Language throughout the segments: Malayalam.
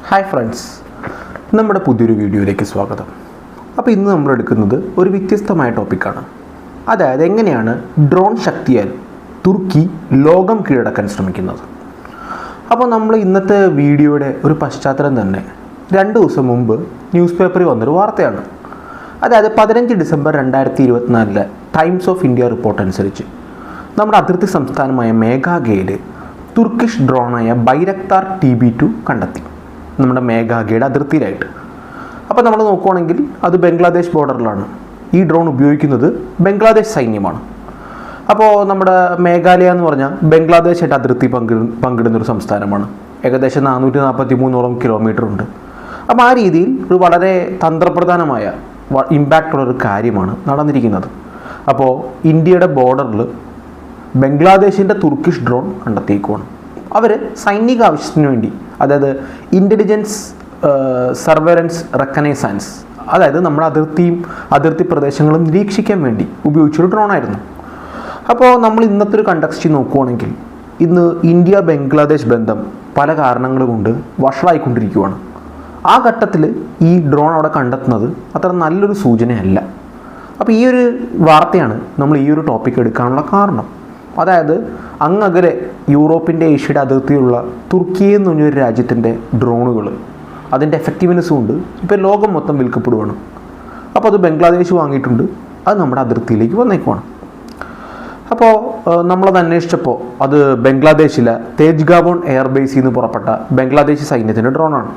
ഹായ് ഫ്രണ്ട്സ്, നമ്മുടെ പുതിയൊരു വീഡിയോയിലേക്ക് സ്വാഗതം. അപ്പോൾ ഇന്ന് നമ്മൾ എടുക്കുന്നത് ഒരു വ്യത്യസ്തമായ ടോപ്പിക്കാണ്. അതായത് എങ്ങനെയാണ് ഡ്രോൺ ശക്തിയാൽ തുർക്കി ലോകം കീഴടക്കാൻ ശ്രമിക്കുന്നത്. അപ്പോൾ നമ്മൾ ഇന്നത്തെ വീഡിയോയുടെ ഒരു പശ്ചാത്തലം തന്നെ 2 ദിവസം മുമ്പ് ന്യൂസ് പേപ്പറിൽ വന്നൊരു വാർത്തയാണ്. അതായത് 15 December 2024 times of India report അനുസരിച്ച് നമ്മുടെ അതിർത്തി സംസ്ഥാനമായ മേഘാലയയിൽ തുർക്കിഷ് ഡ്രോണായ ബൈരക്താർ TB2 കണ്ടെത്തി, നമ്മുടെ മേഘാലയയുടെ അതിർത്തിയിലായിട്ട്. അപ്പോൾ നമ്മൾ നോക്കുകയാണെങ്കിൽ അത് ബംഗ്ലാദേശ് ബോർഡറിലാണ്. ഈ ഡ്രോൺ ഉപയോഗിക്കുന്നത് ബംഗ്ലാദേശ് സൈന്യമാണ്. അപ്പോൾ നമ്മുടെ മേഘാലയ എന്ന് പറഞ്ഞാൽ ബംഗ്ലാദേശായിട്ട് അതിർത്തി പങ്കിടുന്നൊരു സംസ്ഥാനമാണ്. ഏകദേശം 443 കിലോമീറ്റർ ഉണ്ട്. അപ്പോൾ ആ രീതിയിൽ ഒരു വളരെ തന്ത്രപ്രധാനമായ ഇമ്പാക്റ്റുള്ളൊരു കാര്യമാണ് നടന്നിരിക്കുന്നത്. അപ്പോൾ ഇന്ത്യയുടെ ബോർഡറിൽ ബംഗ്ലാദേശിൻ്റെ തുർക്കിഷ് ഡ്രോൺ കണ്ടെത്തിയേക്കുവാണ്. അവർ സൈനിക ആവശ്യത്തിന് വേണ്ടി, അതായത് ഇൻ്റലിജൻസ് സർവൈലൻസ് റെക്കനൈസൻസ്, അതായത് നമ്മുടെ അതിർത്തി പ്രദേശങ്ങളും നിരീക്ഷിക്കാൻ വേണ്ടി ഉപയോഗിച്ചൊരു ഡ്രോണായിരുന്നു. അപ്പോൾ നമ്മൾ ഇന്നത്തെ ഒരു കണ്ടക്സ്റ്റ് നോക്കുകയാണെങ്കിൽ ഇന്ന് ഇന്ത്യ ബംഗ്ലാദേശ് ബന്ധം പല കാരണങ്ങൾ കൊണ്ട് വഷളായിക്കൊണ്ടിരിക്കുകയാണ്. ആ ഘട്ടത്തിൽ ഈ ഡ്രോൺ അവിടെ കണ്ടെത്തുന്നത് അത്ര നല്ലൊരു സൂചനയല്ല. അപ്പോൾ ഈ ഒരു വാർത്തയാണ് നമ്മൾ ഈ ഒരു ടോപ്പിക്ക് എടുക്കാനുള്ള കാരണം. അതായത് അങ്ങകലെ യൂറോപ്പിൻ്റെ ഏഷ്യയുടെ അതിർത്തിയുള്ള തുർക്കി എന്ന് പറഞ്ഞൊരു രാജ്യത്തിൻ്റെ ഡ്രോണുകൾ, അതിൻ്റെ എഫക്റ്റീവ്നെസ് കൊണ്ട് ഇപ്പോൾ ലോകം മൊത്തം വിൽക്കപ്പെടുവാണ്. അപ്പോൾ അത് ബംഗ്ലാദേശ് വാങ്ങിയിട്ടുണ്ട്, അത് നമ്മുടെ അതിർത്തിയിലേക്ക് വന്നേക്കുവാണ്. അപ്പോൾ നമ്മളത് അന്വേഷിച്ചപ്പോൾ അത് ബംഗ്ലാദേശിലെ തേജ്ഗാവോൺ എയർബേസിൽ നിന്ന് പുറപ്പെട്ട ബംഗ്ലാദേശ് സൈന്യത്തിൻ്റെ ഡ്രോണാണ്.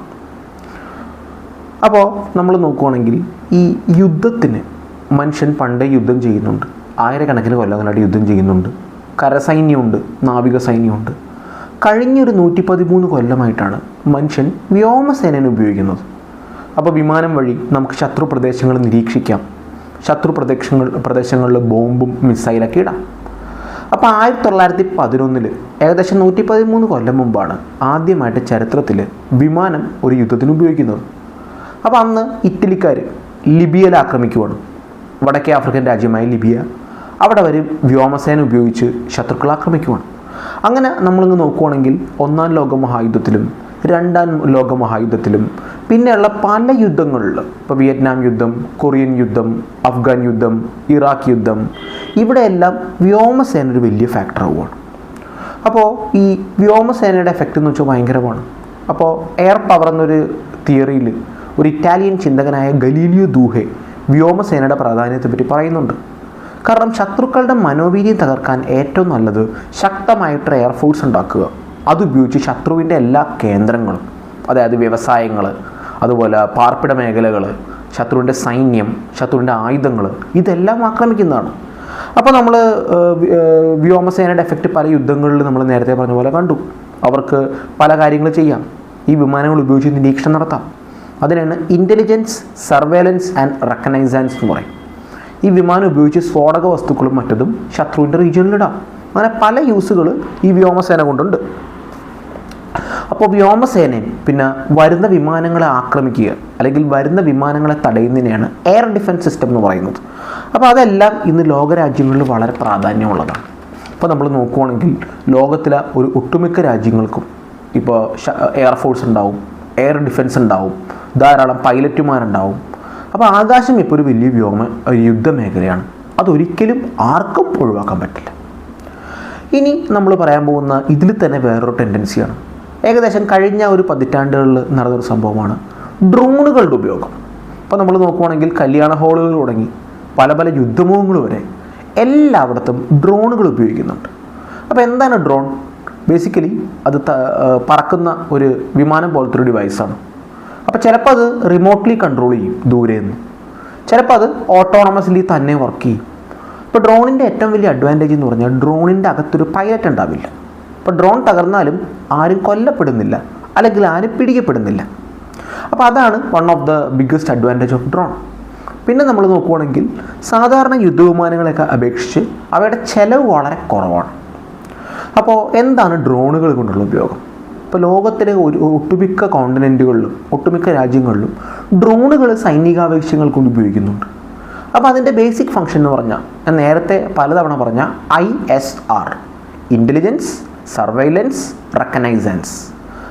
അപ്പോൾ നമ്മൾ നോക്കുകയാണെങ്കിൽ ഈ യുദ്ധത്തിന് മനുഷ്യൻ പണ്ടേ യുദ്ധം ചെയ്യുന്നുണ്ട്. ആയിരക്കണക്കിന് കൊല്ലങ്ങളായിട്ട് യുദ്ധം ചെയ്യുന്നുണ്ട്. കരസൈന്യമുണ്ട്, നാവിക സൈന്യമുണ്ട്. കഴിഞ്ഞൊരു 113 കൊല്ലമായിട്ടാണ് മനുഷ്യൻ വ്യോമസേനയെ ഉപയോഗിക്കുന്നത്. അപ്പോൾ വിമാനം വഴി നമുക്ക് ശത്രു പ്രദേശങ്ങൾ നിരീക്ഷിക്കാം, ശത്രു പ്രദേശങ്ങളിൽ ബോംബും മിസൈലൊക്കെ ഇടാം. അപ്പോൾ 1911 ഏകദേശം 113 കൊല്ലം മുമ്പാണ് ആദ്യമായിട്ട് ചരിത്രത്തിൽ വിമാനം ഒരു യുദ്ധത്തിന് ഉപയോഗിക്കുന്നത്. അപ്പോൾ അന്ന് ഇറ്റലിക്കാർ ലിബിയയിൽ ആക്രമിക്കുവാണ്, വടക്കേ ആഫ്രിക്കൻ രാജ്യമായ ലിബിയ. അവിടെ അവർ വ്യോമസേന ഉപയോഗിച്ച് ശത്രുക്കളെ ആക്രമിക്കുവാണ്. അങ്ങനെ നമ്മളിങ്ങ് നോക്കുകയാണെങ്കിൽ 1-ാം ലോകമഹായുദ്ധത്തിലും 2-ാം ലോകമഹായുദ്ധത്തിലും പിന്നെയുള്ള പല യുദ്ധങ്ങളിൽ, ഇപ്പോൾ വിയറ്റ്നാം യുദ്ധം, കൊറിയൻ യുദ്ധം, അഫ്ഗാൻ യുദ്ധം, ഇറാഖ് യുദ്ധം, ഇവിടെയെല്ലാം വ്യോമസേന ഒരു വലിയ ഫാക്ടർ ആവുകയാണ്. അപ്പോൾ ഈ വ്യോമസേനയുടെ എഫക്റ്റ് എന്ന് വെച്ചാൽ ഭയങ്കരമാണ്. അപ്പോൾ എയർ പവർ എന്നൊരു തിയറിയിൽ ഒരു ഇറ്റാലിയൻ ചിന്തകനായ ഗലീലിയോ ദൂഹെ വ്യോമസേനയുടെ പ്രാധാന്യത്തെപ്പറ്റി പറയുന്നുണ്ട്. കാരണം ശത്രുക്കളുടെ മനോവീര്യം തകർക്കാൻ ഏറ്റവും നല്ലത് ശക്തമായിട്ട് എയർഫോഴ്സ് ഉണ്ടാക്കുക, അതുപയോഗിച്ച് ശത്രുവിൻ്റെ എല്ലാ കേന്ദ്രങ്ങളും, അതായത് വ്യവസായങ്ങൾ, അതുപോലെ പാർപ്പിട മേഖലകൾ, ശത്രുവിൻ്റെ സൈന്യം, ശത്രുവിൻ്റെ ആയുധങ്ങൾ, ഇതെല്ലാം ആക്രമിക്കുന്നതാണ്. അപ്പോൾ നമ്മൾ വ്യോമസേനയുടെ എഫക്റ്റ് പല യുദ്ധങ്ങളിൽ നമ്മൾ നേരത്തെ പറഞ്ഞ പോലെ കണ്ടു. അവർക്ക് പല കാര്യങ്ങൾ ചെയ്യാം. ഈ വിമാനങ്ങൾ ഉപയോഗിച്ച് നിരീക്ഷണം നടത്താം. അതിനാണ് ഇൻ്റലിജൻസ് സർവൈലൻസ് ആൻഡ് റെക്കനൈസൻസ് എന്ന് പറയും. ഈ വിമാനം ഉപയോഗിച്ച് സ്ഫോടക വസ്തുക്കളും മറ്റതും ശത്രുവിൻ്റെ റീജിയനിലിടാം. അങ്ങനെ പല യൂസുകൾ ഈ വ്യോമസേന കൊണ്ടുണ്ട്. അപ്പോൾ വ്യോമസേനയും പിന്നെ വരുന്ന വിമാനങ്ങളെ ആക്രമിക്കുക അല്ലെങ്കിൽ വരുന്ന വിമാനങ്ങളെ തടയുന്നതിനെയാണ് എയർ ഡിഫൻസ് സിസ്റ്റം എന്ന് പറയുന്നത്. അപ്പോൾ അതെല്ലാം ഇന്ന് ലോകരാജ്യങ്ങളിൽ വളരെ പ്രാധാന്യമുള്ളതാണ്. ഇപ്പോൾ നമ്മൾ നോക്കുകയാണെങ്കിൽ ലോകത്തിലെ ഒരു ഒട്ടുമിക്ക രാജ്യങ്ങൾക്കും ഇപ്പോൾ എയർഫോഴ്സ് ഉണ്ടാവും, എയർ ഡിഫൻസ് ഉണ്ടാവും, ധാരാളം പൈലറ്റുമാരുണ്ടാവും. അപ്പോൾ ആകാശം ഇപ്പോൾ ഒരു വലിയ യുദ്ധമേഖലയാണ്. അതൊരിക്കലും ആർക്കും ഒഴിവാക്കാൻ പറ്റില്ല. ഇനി നമ്മൾ പറയാൻ പോകുന്ന ഇതിൽ തന്നെ വേറൊരു ടെൻഡൻസിയാണ്. ഏകദേശം കഴിഞ്ഞ ഒരു പതിറ്റാണ്ടുകളിൽ നടന്നൊരു സംഭവമാണ് ഡ്രോണുകളുടെ ഉപയോഗം. അപ്പോൾ നമ്മൾ നോക്കുവാണെങ്കിൽ കല്യാണ ഹാളുകൾ തുടങ്ങി പല പല യുദ്ധമുഖങ്ങൾ വരെ എല്ലായിടത്തും ഡ്രോണുകൾ ഉപയോഗിക്കുന്നുണ്ട്. അപ്പോൾ എന്താണ് ഡ്രോൺ? ബേസിക്കലി അത് പറക്കുന്ന ഒരു വിമാനം പോലത്തെ ഒരു ഡിവൈസാണ്. അപ്പോൾ ചിലപ്പോൾ അത് റിമോട്ട്ലി കൺട്രോൾ ചെയ്യും ദൂരെ നിന്ന്, ചിലപ്പോൾ അത് ഓട്ടോണമസ്ലി തന്നെ വർക്ക് ചെയ്യും. ഇപ്പോൾ ഡ്രോണിൻ്റെ ഏറ്റവും വലിയ അഡ്വാൻറ്റേജ് എന്ന് പറഞ്ഞാൽ ഡ്രോണിൻ്റെ അകത്തൊരു പൈലറ്റ് ഉണ്ടാവില്ല. അപ്പോൾ ഡ്രോൺ തകർന്നാലും ആരും കൊല്ലപ്പെടുന്നില്ല, അല്ലെങ്കിൽ ആരും പിടിക്കപ്പെടുന്നില്ല. അപ്പോൾ അതാണ് one of the biggest advantage of drone. പിന്നെ നമ്മൾ നോക്കുകയാണെങ്കിൽ സാധാരണ യുദ്ധവിമാനങ്ങളെയൊക്കെ അപേക്ഷിച്ച് അവയുടെ ചിലവ് വളരെ കുറവാണ്. അപ്പോൾ എന്താണ് ഡ്രോണുകൾ കൊണ്ടുള്ള ഉപയോഗം? ഇപ്പോൾ ലോകത്തിലെ ഒട്ടുമിക്ക കോണ്ടിനെൻറ്റുകളിലും ഒട്ടുമിക്ക രാജ്യങ്ങളിലും ഡ്രോണുകൾ സൈനികാവശ്യങ്ങൾ കൊണ്ട് ഉപയോഗിക്കുന്നുണ്ട്. അപ്പോൾ അതിൻ്റെ ബേസിക് ഫംഗ്ഷൻ എന്ന് പറഞ്ഞാൽ ഞാൻ നേരത്തെ പലതവണ പറഞ്ഞ ISR, ഇൻ്റലിജൻസ് സർവൈലൻസ് റെക്കനൈസൻസ്,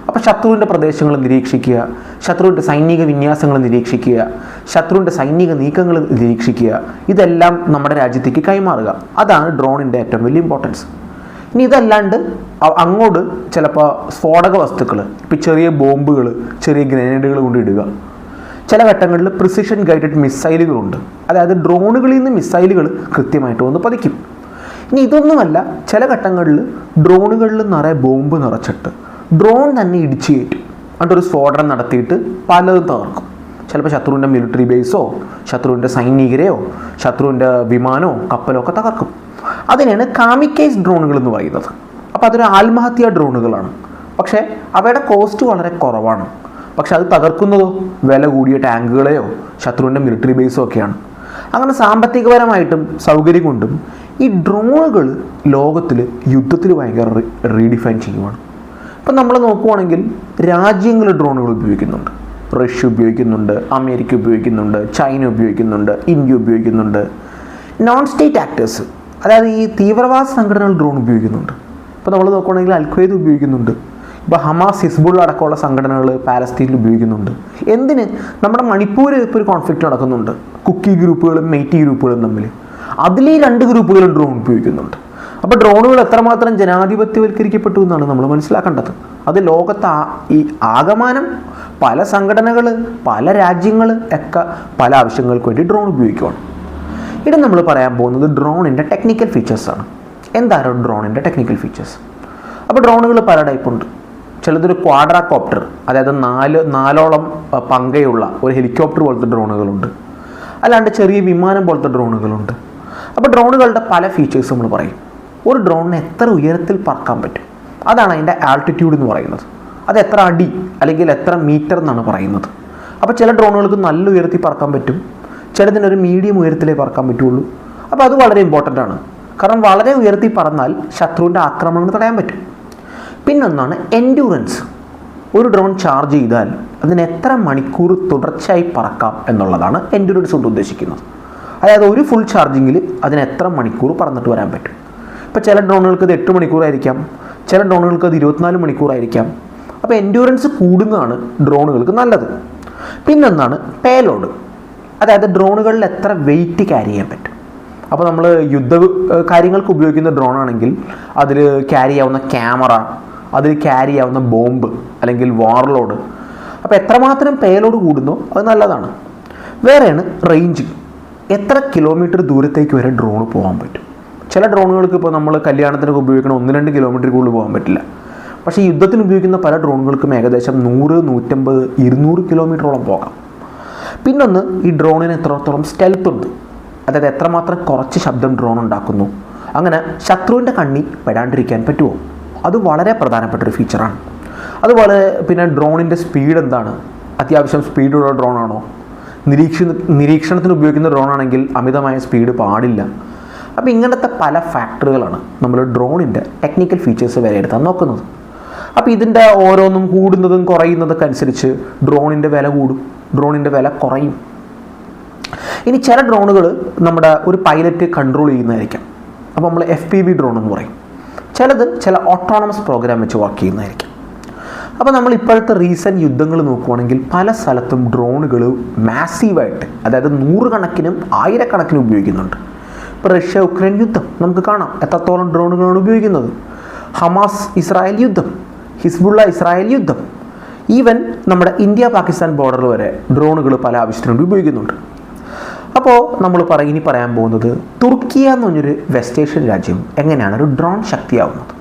അപ്പോൾ ശത്രുവിൻ്റെ പ്രദേശങ്ങൾ നിരീക്ഷിക്കുക, ശത്രുവിൻ്റെ സൈനിക വിന്യാസങ്ങൾ നിരീക്ഷിക്കുക, ശത്രുവിൻ്റെ സൈനിക നീക്കങ്ങൾ നിരീക്ഷിക്കുക, ഇതെല്ലാം നമ്മുടെ രാജ്യത്തേക്ക് കൈമാറുക. അതാണ് ഡ്രോണിൻ്റെ ഏറ്റവും വലിയ ഇമ്പോർട്ടൻസ്. ഇനി ഇതല്ലാണ്ട് അങ്ങോട്ട് ചിലപ്പോൾ സ്ഫോടക വസ്തുക്കൾ, ഇപ്പോൾ ചെറിയ ബോംബുകൾ, ചെറിയ ഗ്രനേഡുകൾ കൊണ്ട് ഇടുക. ചില ഘട്ടങ്ങളിൽ പ്രിസിഷൻ ഗൈഡഡ് മിസൈലുകളുണ്ട്, അതായത് ഡ്രോണുകളിൽ നിന്ന് മിസൈലുകൾ കൃത്യമായിട്ട് വന്ന് പതിക്കും. ഇനി ഇതൊന്നുമല്ല, ചില ഘട്ടങ്ങളിൽ ഡ്രോണുകളിൽ നിറയെ ബോംബ് നിറച്ചിട്ട് ഡ്രോൺ തന്നെ ഇടിച്ചു കയറ്റും, എന്നിട്ടൊരു സ്ഫോടനം നടത്തിയിട്ട് പലതും തകർക്കും. ചിലപ്പോൾ ശത്രുവിൻ്റെ മിലിറ്ററി ബേസോ, ശത്രുവിൻ്റെ സൈനികരെയോ, ശത്രുവിൻ്റെ വിമാനമോ കപ്പലോ ഒക്കെ തകർക്കും. അതിനെയാണ് കാമിക്കേസ് ഡ്രോണുകൾ എന്ന് പറയുന്നത്. അപ്പോൾ അതൊരു ആത്മഹത്യാ ഡ്രോണുകളാണ്. പക്ഷേ അവയുടെ കോസ്റ്റ് വളരെ കുറവാണ്. പക്ഷെ അത് തകർക്കുന്നതോ വില കൂടിയ ടാങ്കുകളെയോ ശത്രുവിൻ്റെ മിലിറ്ററി ബേസോ ഒക്കെയാണ്. അങ്ങനെ സാമ്പത്തികപരമായിട്ടും സൗകര്യം കൊണ്ടും ഈ ഡ്രോണുകൾ ലോകത്തിൽ യുദ്ധത്തിൽ ഭയങ്കര റീഡിഫൈൻ ചെയ്യുവാണ്. ഇപ്പം നമ്മൾ നോക്കുവാണെങ്കിൽ രാജ്യങ്ങൾ ഡ്രോണുകൾ ഉപയോഗിക്കുന്നുണ്ട്. റഷ്യ ഉപയോഗിക്കുന്നുണ്ട്, അമേരിക്ക ഉപയോഗിക്കുന്നുണ്ട്, ചൈന ഉപയോഗിക്കുന്നുണ്ട്, ഇന്ത്യ ഉപയോഗിക്കുന്നുണ്ട്. നോൺ സ്റ്റേറ്റ് ആക്ടേഴ്സ്, അതായത് ഈ തീവ്രവാദ സംഘടനകൾ ഡ്രോൺ ഉപയോഗിക്കുന്നുണ്ട്. ഇപ്പോൾ നമ്മൾ നോക്കുകയാണെങ്കിൽ അൽ-ഖ്വയ്ദ ഉപയോഗിക്കുന്നുണ്ട്. ഇപ്പോൾ ഹമാസ്, ഹിസ്ബുള്ള അടക്കമുള്ള സംഘടനകൾ പാലസ്തീനിൽ ഉപയോഗിക്കുന്നുണ്ട്. എന്തിന്? നമ്മുടെ മണിപ്പൂരിൽ ഇപ്പോൾ ഒരു കോൺഫ്ലിക്റ്റ് നടക്കുന്നുണ്ട്, കുക്കി ഗ്രൂപ്പുകളും മെയ്റ്റി ഗ്രൂപ്പുകളും തമ്മിൽ. അതിൽ ഈ 2 ഗ്രൂപ്പുകളും ഡ്രോൺ ഉപയോഗിക്കുന്നുണ്ട്. അപ്പോൾ ഡ്രോണുകൾ എത്രമാത്രം ജനാധിപത്യവൽക്കരിക്കപ്പെട്ടു എന്നാണ് നമ്മൾ മനസ്സിലാക്കേണ്ടത്. അത് ലോകത്ത് ഈ ആകമാനം പല സംഘടനകൾ, പല രാജ്യങ്ങൾ ഒക്കെ പല ആവശ്യങ്ങൾക്ക് വേണ്ടി ഡ്രോൺ ഉപയോഗിക്കുകയാണ്. ഇത് നമ്മൾ പറയാൻ പോകുന്നത് ഡ്രോണിൻ്റെ ടെക്നിക്കൽ ഫീച്ചേഴ്സാണ്. എന്താണ് ഡ്രോണിൻ്റെ ടെക്നിക്കൽ ഫീച്ചേഴ്സ്? അപ്പോൾ ഡ്രോണുകൾ പല ടൈപ്പുണ്ട്. ചിലതൊരു ക്വാഡ്രാകോപ്റ്റർ, അതായത് നാലോളം പങ്കയുള്ള ഒരു ഹെലികോപ്റ്റർ പോലത്തെ ഡ്രോണുകളുണ്ട്. അല്ലാണ്ട് ചെറിയ വിമാനം പോലത്തെ ഡ്രോണുകളുണ്ട്. അപ്പോൾ ഡ്രോണുകളുടെ പല ഫീച്ചേഴ്സ് നമ്മൾ പറയും. ഒരു ഡ്രോണിന് എത്ര ഉയരത്തിൽ പറക്കാൻ പറ്റും, അതാണ് അതിൻ്റെ ആൾട്ടിറ്റ്യൂഡ് എന്ന് പറയുന്നത്. അത് എത്ര അടി അല്ലെങ്കിൽ എത്ര മീറ്റർ എന്നാണ് പറയുന്നത്. അപ്പോൾ ചില ഡ്രോണുകൾക്ക് നല്ല ഉയരത്തിൽ പറക്കാൻ പറ്റും, ചിലതിനൊരു മീഡിയം ഉയരത്തിലേ പറക്കാൻ പറ്റുള്ളൂ. അപ്പോൾ അത് വളരെ ഇമ്പോർട്ടൻ്റ് ആണ്. കാരണം വളരെ ഉയരത്തിൽ പറന്നാൽ ശത്രുവിൻ്റെ ആക്രമണങ്ങൾ തടയാൻ പറ്റും. പിന്നൊന്നാണ് എൻഡ്യൂറൻസ്. ഒരു ഡ്രോൺ ചാർജ് ചെയ്താൽ അതിന് എത്ര മണിക്കൂർ തുടർച്ചയായി പറക്കാം എന്നുള്ളതാണ് എൻഡ്യൂറൻസ് കൊണ്ട് ഉദ്ദേശിക്കുന്നത്. അതായത് ഒരു ഫുൾ ചാർജിങ്ങിൽ അതിന് എത്ര മണിക്കൂർ പറന്നിട്ട് വരാൻ പറ്റും. ഇപ്പോൾ ചില ഡ്രോണുകൾക്ക് അത് 8 മണിക്കൂറായിരിക്കാം, ചില ഡ്രോണുകൾക്ക് അത് 24 മണിക്കൂറായിരിക്കാം. അപ്പോൾ എൻഡ്യൂറൻസ് കൂടുന്നതാണ് ഡ്രോണുകൾക്ക് നല്ലത്. പിന്നൊന്നാണ് പേലോഡ്, അതായത് ഡ്രോണുകളിൽ എത്ര വെയിറ്റ് ക്യാരി ചെയ്യാൻ പറ്റും. അപ്പോൾ നമ്മൾ യുദ്ധ കാര്യങ്ങൾക്ക് ഉപയോഗിക്കുന്ന ഡ്രോണാണെങ്കിൽ അതിൽ ക്യാരി ചെയ്യാവുന്ന ക്യാമറ, അതിൽ ക്യാരി ചെയ്യാവുന്ന ബോംബ് അല്ലെങ്കിൽ വാർലോഡ്, അപ്പോൾ എത്രമാത്രം പേലോഡ് കൂടുന്നോ അത് നല്ലതാണ്. വേറെയാണ് റേഞ്ച്, എത്ര കിലോമീറ്റർ ദൂരത്തേക്ക് വരെ ഡ്രോൺ പോകാൻ പറ്റും. ചില ഡ്രോണുകൾക്ക് ഇപ്പോൾ നമ്മൾ കല്യാണത്തിനൊക്കെ ഉപയോഗിക്കണം 1-2 കിലോമീറ്റർ കൂടുതൽ പോകാൻ പറ്റില്ല. പക്ഷേ യുദ്ധത്തിന് ഉപയോഗിക്കുന്ന പല ഡ്രോണുകൾക്കും ഏകദേശം 100, 150, 200 കിലോമീറ്ററോളം പോകാം. പിന്നൊന്ന്, ഈ ഡ്രോണിന് എത്രത്തോളം സ്റ്റെൽത്ത് ഉണ്ട്, അതായത് എത്രമാത്രം കുറച്ച് ശബ്ദം ഡ്രോൺ ഉണ്ടാക്കുന്നു, അങ്ങനെ ശത്രുവിൻ്റെ കണ്ണി പെടാണ്ടിരിക്കാൻ പറ്റുമോ, അത് വളരെ പ്രധാനപ്പെട്ടൊരു ഫീച്ചറാണ്. അതുപോലെ പിന്നെ ഡ്രോണിൻ്റെ സ്പീഡ് എന്താണ്, അത്യാവശ്യം സ്പീഡുള്ള ഡ്രോണാണോ, നിരീക്ഷണത്തിന് ഉപയോഗിക്കുന്ന ഡ്രോണാണെങ്കിൽ അമിതമായ സ്പീഡ് പാടില്ല. അപ്പോൾ ഇങ്ങനത്തെ പല ഫാക്ടറുകളാണ് നമ്മൾ ഡ്രോണിൻ്റെ ടെക്നിക്കൽ ഫീച്ചേഴ്സ് വിലയിരുത്താൻ നോക്കുന്നത്. അപ്പോൾ ഇതിൻ്റെ ഓരോന്നും കൂടുന്നതും കുറയുന്നതൊക്കെ അനുസരിച്ച് ഡ്രോണിൻ്റെ വില കൂടും, ഡ്രോണിൻ്റെ വില കുറയും. ഇനി ചില ഡ്രോണുകൾ നമ്മുടെ ഒരു പൈലറ്റ് കൺട്രോൾ ചെയ്യുന്നതായിരിക്കാം, അപ്പോൾ നമ്മൾ FPV ഡ്രോൺ എന്ന് പറയും. ചിലത് ചില ഓട്ടോണമസ് പ്രോഗ്രാം വെച്ച് വർക്ക് ചെയ്യുന്നതായിരിക്കും. അപ്പോൾ നമ്മൾ ഇപ്പോഴത്തെ റീസെൻറ്റ് യുദ്ധങ്ങൾ നോക്കുവാണെങ്കിൽ പല സ്ഥലത്തും ഡ്രോണുകൾ മാസീവായിട്ട്, അതായത് 100 കണക്കിനും 1000 കണക്കിനും ഉപയോഗിക്കുന്നുണ്ട്. ഇപ്പോൾ റഷ്യ ഉക്രൈൻ യുദ്ധം നമുക്ക് കാണാം എത്രത്തോളം ഡ്രോണുകളാണ് ഉപയോഗിക്കുന്നത്. ഹമാസ് ഇസ്രായേൽ യുദ്ധം, ഹിസ്ബുള്ള ഇസ്രായേൽ യുദ്ധം, ഈവൻ നമ്മുടെ ഇന്ത്യ പാകിസ്ഥാൻ ബോർഡർ വരെ ഡ്രോണുകൾ പല ആവശ്യത്തിനും ഉപയോഗിക്കുന്നുണ്ട്. അപ്പോൾ നമ്മൾ ഇനി പറയാൻ പോകുന്നത് തുർക്കിയ എന്ന് പറഞ്ഞൊരു വെസ്റ്റ് ഏഷ്യൻ രാജ്യം എങ്ങനെയാണ് ഒരു ഡ്രോൺ ശക്തിയാവുന്നത്.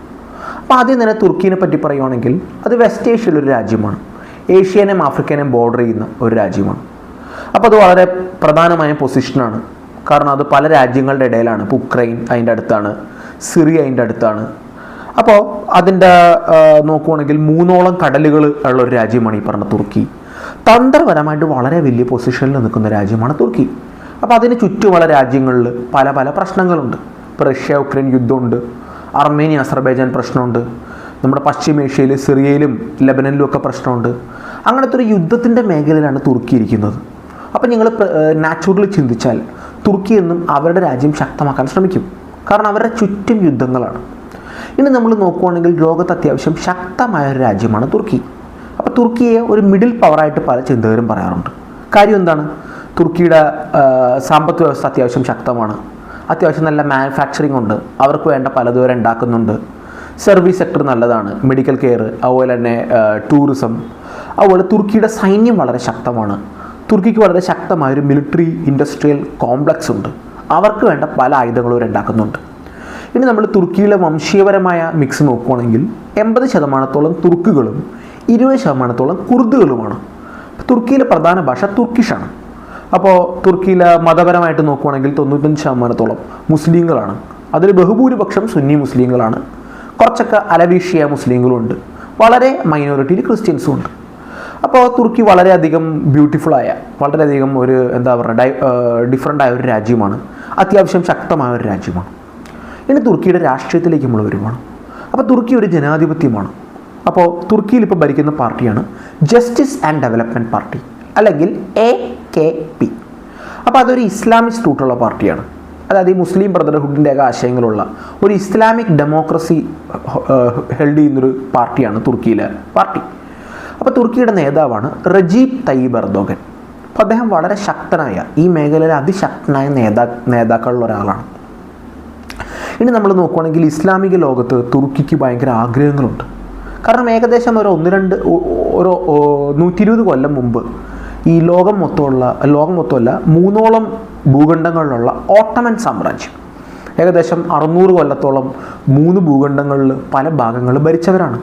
അപ്പോൾ ആദ്യം തന്നെ തുർക്കിയെ പറ്റി പറയുവാണെങ്കിൽ അത് വെസ്റ്റ് ഏഷ്യയിലൊരു രാജ്യമാണ്, ഏഷ്യനെയും ആഫ്രിക്കനെയും ബോർഡർ ചെയ്യുന്ന ഒരു രാജ്യമാണ്. അപ്പോൾ അത് വളരെ പ്രധാനമായ പൊസിഷനാണ്, കാരണം അത് പല രാജ്യങ്ങളുടെ ഇടയിലാണ്. ഇപ്പോൾ ഉക്രൈൻ അതിൻ്റെ അടുത്താണ്, സിറിയ അതിൻ്റെ അടുത്താണ്. അപ്പോൾ അതിൻ്റെ നോക്കുവാണെങ്കിൽ 3ഓളം കടലുകൾ ഉള്ളൊരു രാജ്യമാണ് ഈ പറഞ്ഞ തുർക്കി. തന്ത്രപരമായിട്ട് വളരെ വലിയ പൊസിഷനിൽ നിൽക്കുന്ന രാജ്യമാണ് തുർക്കി. അപ്പോൾ അതിന് ചുറ്റുമുള്ള രാജ്യങ്ങളിൽ പല പല പ്രശ്നങ്ങളുണ്ട്. ഇപ്പോൾ റഷ്യ ഉക്രൈൻ യുദ്ധമുണ്ട്, അർമേനിയ അസർബൈജാൻ പ്രശ്നമുണ്ട്, നമ്മുടെ പശ്ചിമേഷ്യയിൽ സിറിയയിലും ലെബനനിലും ഒക്കെ പ്രശ്നമുണ്ട്. അങ്ങനത്തെ ഒരു യുദ്ധത്തിൻ്റെ മേഖലയിലാണ് തുർക്കി ഇരിക്കുന്നത്. അപ്പോൾ നിങ്ങൾ നാച്ചുറലി ചിന്തിച്ചാൽ തുർക്കി എന്നും അവരുടെ രാജ്യം ശക്തമാക്കാൻ ശ്രമിക്കും, കാരണം അവരുടെ ചുറ്റും യുദ്ധങ്ങളാണ്. ഇനി നമ്മൾ നോക്കുവാണെങ്കിൽ ലോകത്ത് അത്യാവശ്യം ശക്തമായ ഒരു രാജ്യമാണ് തുർക്കി. തുർക്കിയെ ഒരു മിഡിൽ പവറായിട്ട് പല ചിന്തകരും പറയാറുണ്ട്. കാര്യം എന്താണ്? തുർക്കിയുടെ സാമ്പത്തിക വ്യവസ്ഥ അത്യാവശ്യം ശക്തമാണ്, അത്യാവശ്യം നല്ല മാനുഫാക്ചറിങ് ഉണ്ട്, അവർക്ക് വേണ്ട പലതും അവർ ഉണ്ടാക്കുന്നുണ്ട്, സർവീസ് സെക്ടർ നല്ലതാണ്, മെഡിക്കൽ കെയർ, അതുപോലെ തന്നെ ടൂറിസം, അതുപോലെ തുർക്കിയുടെ സൈന്യം വളരെ ശക്തമാണ്, തുർക്കിക്ക് വളരെ ശക്തമായൊരു മിലിറ്ററി ഇൻഡസ്ട്രിയൽ കോംപ്ലക്സ് ഉണ്ട്, അവർക്ക് വേണ്ട പല ആയുധങ്ങളും അവർ ഉണ്ടാക്കുന്നുണ്ട്. ഇനി നമ്മൾ തുർക്കിയിലെ വംശീയപരമായ മിക്സ് നോക്കുകയാണെങ്കിൽ 80% തുർക്കുകളും 20% കുർദുകളുമാണ്. തുർക്കിയിലെ പ്രധാന ഭാഷ തുർക്കിഷാണ്. അപ്പോൾ തുർക്കിയിലെ മതപരമായിട്ട് നോക്കുകയാണെങ്കിൽ 95% മുസ്ലിങ്ങളാണ്. അതിൽ ബഹുഭൂരിപക്ഷം സുന്നി മുസ്ലിങ്ങളാണ്. കുറച്ചൊക്കെ അലവീഷിയ മുസ്ലിങ്ങളുണ്ട്, വളരെ മൈനോറിറ്റിയിൽ ക്രിസ്ത്യൻസും ഉണ്ട്. അപ്പോൾ തുർക്കി വളരെയധികം ബ്യൂട്ടിഫുള്ളായ, വളരെയധികം ഒരു എന്താ പറയുക ഡിഫറൻ്റായ ഒരു രാജ്യമാണ്, അത്യാവശ്യം ശക്തമായ ഒരു രാജ്യമാണ്. ഇനി തുർക്കിയുടെ രാഷ്ട്രീയത്തിലേക്ക് നമ്മൾ വരുവാണ്. അപ്പോൾ തുർക്കി ഒരു ജനാധിപത്യമാണ്. അപ്പോൾ തുർക്കിയിൽ ഇപ്പോൾ ഭരിക്കുന്ന പാർട്ടിയാണ് ജസ്റ്റിസ് ആൻഡ് ഡെവലപ്മെൻറ്റ് പാർട്ടി, അല്ലെങ്കിൽ AKP. അപ്പോൾ അതൊരു ഇസ്ലാമിസ്റ്റ് റൂട്ടുള്ള പാർട്ടിയാണ്. അതായത് ഈ മുസ്ലിം ബ്രദർഹുഡിൻ്റെയൊക്കെ ആശയങ്ങളുള്ള ഒരു ഇസ്ലാമിക് ഡെമോക്രസി ഹെൽഡ് ചെയ്യുന്നൊരു പാർട്ടിയാണ് തുർക്കിയിലെ പാർട്ടി. അപ്പോൾ തുർക്കിയുടെ നേതാവാണ് റജീബ് തയ്യിബ് എർദോഗൻ. അപ്പോൾ അദ്ദേഹം വളരെ ശക്തനായ, ഈ മേഖലയിലെ അതിശക്തനായ നേതാക്കളിൽ ഒരാളാണ്. ഇനി നമ്മൾ നോക്കുകയാണെങ്കിൽ ഇസ്ലാമിക ലോകത്ത് തുർക്കിക്ക് ഭയങ്കര ആഗ്രഹങ്ങളുണ്ട്. കാരണം ഏകദേശം ഒരു 120 കൊല്ലം മുമ്പ് ഈ ലോകം മൊത്തമല്ല 3 ഭൂഖണ്ഡങ്ങളിലുള്ള ഓട്ടോമൻ സാമ്രാജ്യം, ഏകദേശം 600 കൊല്ലത്തോളം 3 ഭൂഖണ്ഡങ്ങളിൽ പല ഭാഗങ്ങൾ ഭരിച്ചവരാണ്.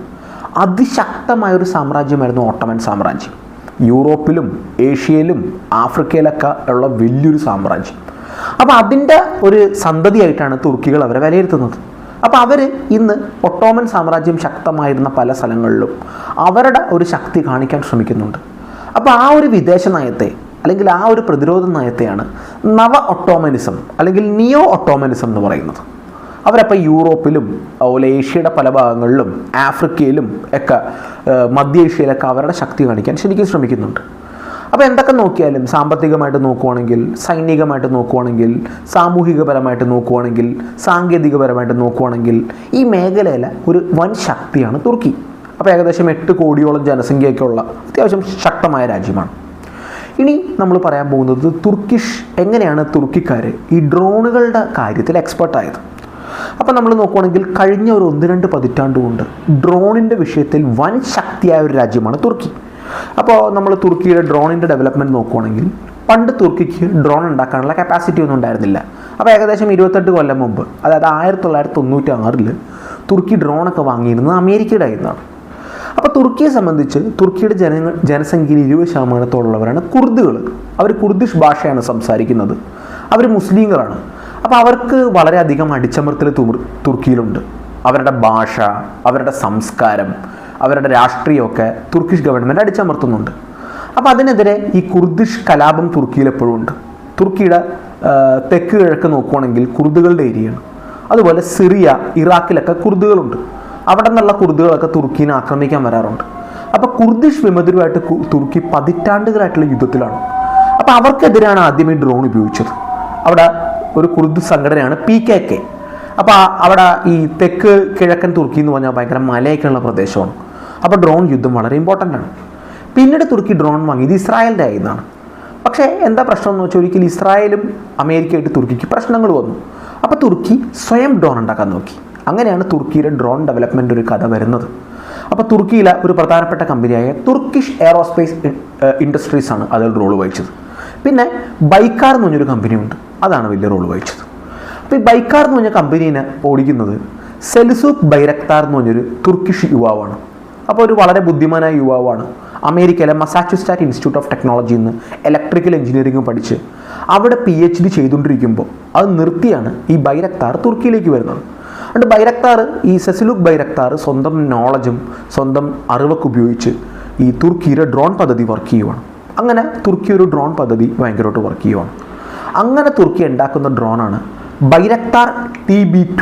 അതിശക്തമായൊരു സാമ്രാജ്യമായിരുന്നു ഓട്ടോമൻ സാമ്രാജ്യം. യൂറോപ്പിലും ഏഷ്യയിലും ആഫ്രിക്കയിലൊക്കെ ഉള്ള വലിയൊരു സാമ്രാജ്യം. അപ്പോൾ അതിൻ്റെ ഒരു സന്തതിയായിട്ടാണ് തുർക്കികൾ അവരെ വിലയിരുത്തുന്നത്. അപ്പോൾ അവർ ഇന്ന് ഒട്ടോമൻ സാമ്രാജ്യം ശക്തമായിരുന്ന പല സ്ഥലങ്ങളിലും അവരുടെ ഒരു ശക്തി കാണിക്കാൻ ശ്രമിക്കുന്നുണ്ട്. അപ്പോൾ ആ ഒരു വിദേശ നയത്തെ, അല്ലെങ്കിൽ ആ ഒരു പ്രതിരോധ നയത്തെയാണ് നവ ഒട്ടോമനിസം അല്ലെങ്കിൽ നിയോ ഒട്ടോമനിസം എന്ന് പറയുന്നത്. അവരപ്പോൾ യൂറോപ്പിലും അതുപോലെ ഏഷ്യയുടെ പല ഭാഗങ്ങളിലും ആഫ്രിക്കയിലും ഒക്കെ മധ്യ ഏഷ്യയിലൊക്കെ അവരുടെ ശക്തി കാണിക്കാൻ ശരിക്കും ശ്രമിക്കുന്നുണ്ട്. അപ്പോൾ എന്തൊക്കെ നോക്കിയാലും, സാമ്പത്തികമായിട്ട് നോക്കുവാണെങ്കിൽ, സൈനികമായിട്ട് നോക്കുവാണെങ്കിൽ, സാമൂഹികപരമായിട്ട് നോക്കുവാണെങ്കിൽ, സാങ്കേതികപരമായിട്ട് നോക്കുവാണെങ്കിൽ ഈ മേഖലയിലെ ഒരു വൻ ശക്തിയാണ് തുർക്കി. അപ്പോൾ ഏകദേശം 8 കോടിയോളം ജനസംഖ്യയൊക്കെയുള്ള അത്യാവശ്യം ശക്തമായ രാജ്യമാണ്. ഇനി നമ്മൾ പറയാൻ പോകുന്നത് എങ്ങനെയാണ് തുർക്കിക്കാർ ഈ ഡ്രോണുകളുടെ കാര്യത്തിൽ എക്സ്പെർട്ടായത്. അപ്പോൾ നമ്മൾ നോക്കുവാണെങ്കിൽ കഴിഞ്ഞ ഒരു 1-2 പതിറ്റാണ്ട് കൊണ്ട് ഡ്രോണിൻ്റെ വിഷയത്തിൽ വൻ ശക്തിയായ ഒരു രാജ്യമാണ് തുർക്കി. അപ്പോൾ നമ്മൾ തുർക്കിയുടെ ഡ്രോണിൻ്റെ ഡെവലപ്മെൻറ്റ് നോക്കുവാണെങ്കിൽ പണ്ട് തുർക്കിക്ക് ഡ്രോൺ ഉണ്ടാക്കാനുള്ള കപ്പാസിറ്റി ഒന്നും ഉണ്ടായിരുന്നില്ല. അപ്പോൾ ഏകദേശം 28 കൊല്ലം മുമ്പ്, അതായത് 1996 തുർക്കി ഡ്രോണൊക്കെ വാങ്ങിയിരുന്നത് അമേരിക്കയുടെ കയ്യിൽ. അപ്പോൾ തുർക്കിയെ സംബന്ധിച്ച് തുർക്കിയുടെ ജനസംഖ്യയിൽ 20% കുർദുകൾ. അവർ കുർദിഷ് ഭാഷയാണ് സംസാരിക്കുന്നത്, അവർ മുസ്ലിങ്ങളാണ്. അപ്പോൾ അവർക്ക് വളരെയധികം അടിച്ചമർത്തൽ തുർക്കിയിലുണ്ട്. അവരുടെ ഭാഷ, അവരുടെ സംസ്കാരം, അവരുടെ രാഷ്ട്രീയമൊക്കെ തുർക്കിഷ് ഗവൺമെൻറ് അടിച്ചമർത്തുന്നുണ്ട്. അപ്പോൾ അതിനെതിരെ ഈ കുർദിഷ് കലാപം തുർക്കിയിൽ എപ്പോഴും ഉണ്ട്. തുർക്കിയുടെ തെക്ക് കിഴക്ക് നോക്കുവാണെങ്കിൽ കുർദുകളുടെ ഏരിയയാണ്. അതുപോലെ സിറിയ, ഇറാഖിലൊക്കെ കുർദുകളുണ്ട്. അവിടെ നിന്നുള്ള കുർദുകളൊക്കെ തുർക്കിനെ ആക്രമിക്കാൻ വരാറുണ്ട്. അപ്പോൾ കുർദിഷ് വിമതരുമായിട്ട് തുർക്കി പതിറ്റാണ്ടുകളായിട്ടുള്ള യുദ്ധത്തിലാണ്. അപ്പോൾ അവർക്കെതിരെയാണ് ആദ്യം ഈ ഡ്രോൺ ഉപയോഗിച്ചത്. അവിടെ ഒരു കുർദ് സംഘടനയാണ് PKK. അപ്പോൾ അവിടെ ഈ തെക്ക് കിഴക്കൻ തുർക്കി എന്ന് പറഞ്ഞാൽ ഭയങ്കര മലയൊക്കെയുള്ള പ്രദേശമാണ്. അപ്പോൾ ഡ്രോൺ യുദ്ധം വളരെ ഇമ്പോർട്ടൻ്റ് ആണ്. പിന്നീട് തുർക്കി ഡ്രോൺ വാങ്ങിയത് ഇസ്രായേലിൻ്റെ കയ്യിൽ നിന്നാണ്. പക്ഷേ എന്താ പ്രശ്നം എന്ന് വെച്ചാൽ ഒരിക്കലും ഇസ്രായേലും അമേരിക്കയായിട്ട് തുർക്കിക്ക് പ്രശ്നങ്ങൾ വന്നു. അപ്പോൾ തുർക്കി സ്വയം ഡ്രോൺ ഉണ്ടാക്കാൻ നോക്കി. അങ്ങനെയാണ് തുർക്കിയുടെ ഡ്രോൺ ഡെവലപ്മെൻ്റ് ഒരു കഥ വരുന്നത്. അപ്പോൾ തുർക്കിയിലെ ഒരു പ്രധാനപ്പെട്ട കമ്പനിയായ തുർക്കിഷ് എയറോസ്പേസ് ഇൻഡസ്ട്രീസ് ആണ് അതിൽ റോൾ വഹിച്ചത്. പിന്നെ ബൈക്കാർ എന്ന് പറഞ്ഞൊരു കമ്പനിയുണ്ട്, അതാണ് വലിയ റോൾ വഹിച്ചത്. അപ്പോൾ ഈ ബൈക്കാർ എന്ന് പറഞ്ഞ കമ്പനീനെ ഓടിക്കുന്നത് സെൽസൂഖ് ബൈരക്താർ എന്ന് പറഞ്ഞൊരു തുർക്കിഷ് യുവാവാണ്. അപ്പോൾ ഒരു വളരെ ബുദ്ധിമാനായ യുവാവാണ്. അമേരിക്കയിലെ മസാച്യുസെറ്റ്സ് ഇൻസ്റ്റിറ്റ്യൂട്ട് ഓഫ് ടെക്നോളജിയിൽ നിന്ന് ഇലക്ട്രിക്കൽ എഞ്ചിനീയറിംഗ് പഠിച്ച് അവിടെ PhD ചെയ്തുകൊണ്ടിരിക്കുമ്പോൾ അത് നിർത്തിയാണ് ഈ ബൈരക്താർ തുർക്കിയിലേക്ക് വരുന്നത്. അതുകൊണ്ട് ബൈരക്താർ, ഈ സെൽസൂഖ് ബൈരക്താർ സ്വന്തം നോളജും സ്വന്തം അറിവൊക്കെ ഉപയോഗിച്ച് ഈ തുർക്കിയുടെ ഡ്രോൺ പദ്ധതി വർക്ക് ചെയ്യുവാണ്. അങ്ങനെ തുർക്കി ഒരു ഡ്രോൺ പദ്ധതി ഭയങ്കരമായിട്ട് വർക്ക് ചെയ്യുവാണ്. അങ്ങനെ തുർക്കി ഉണ്ടാക്കുന്ന ഡ്രോണാണ് ബൈരക്താർ TB2.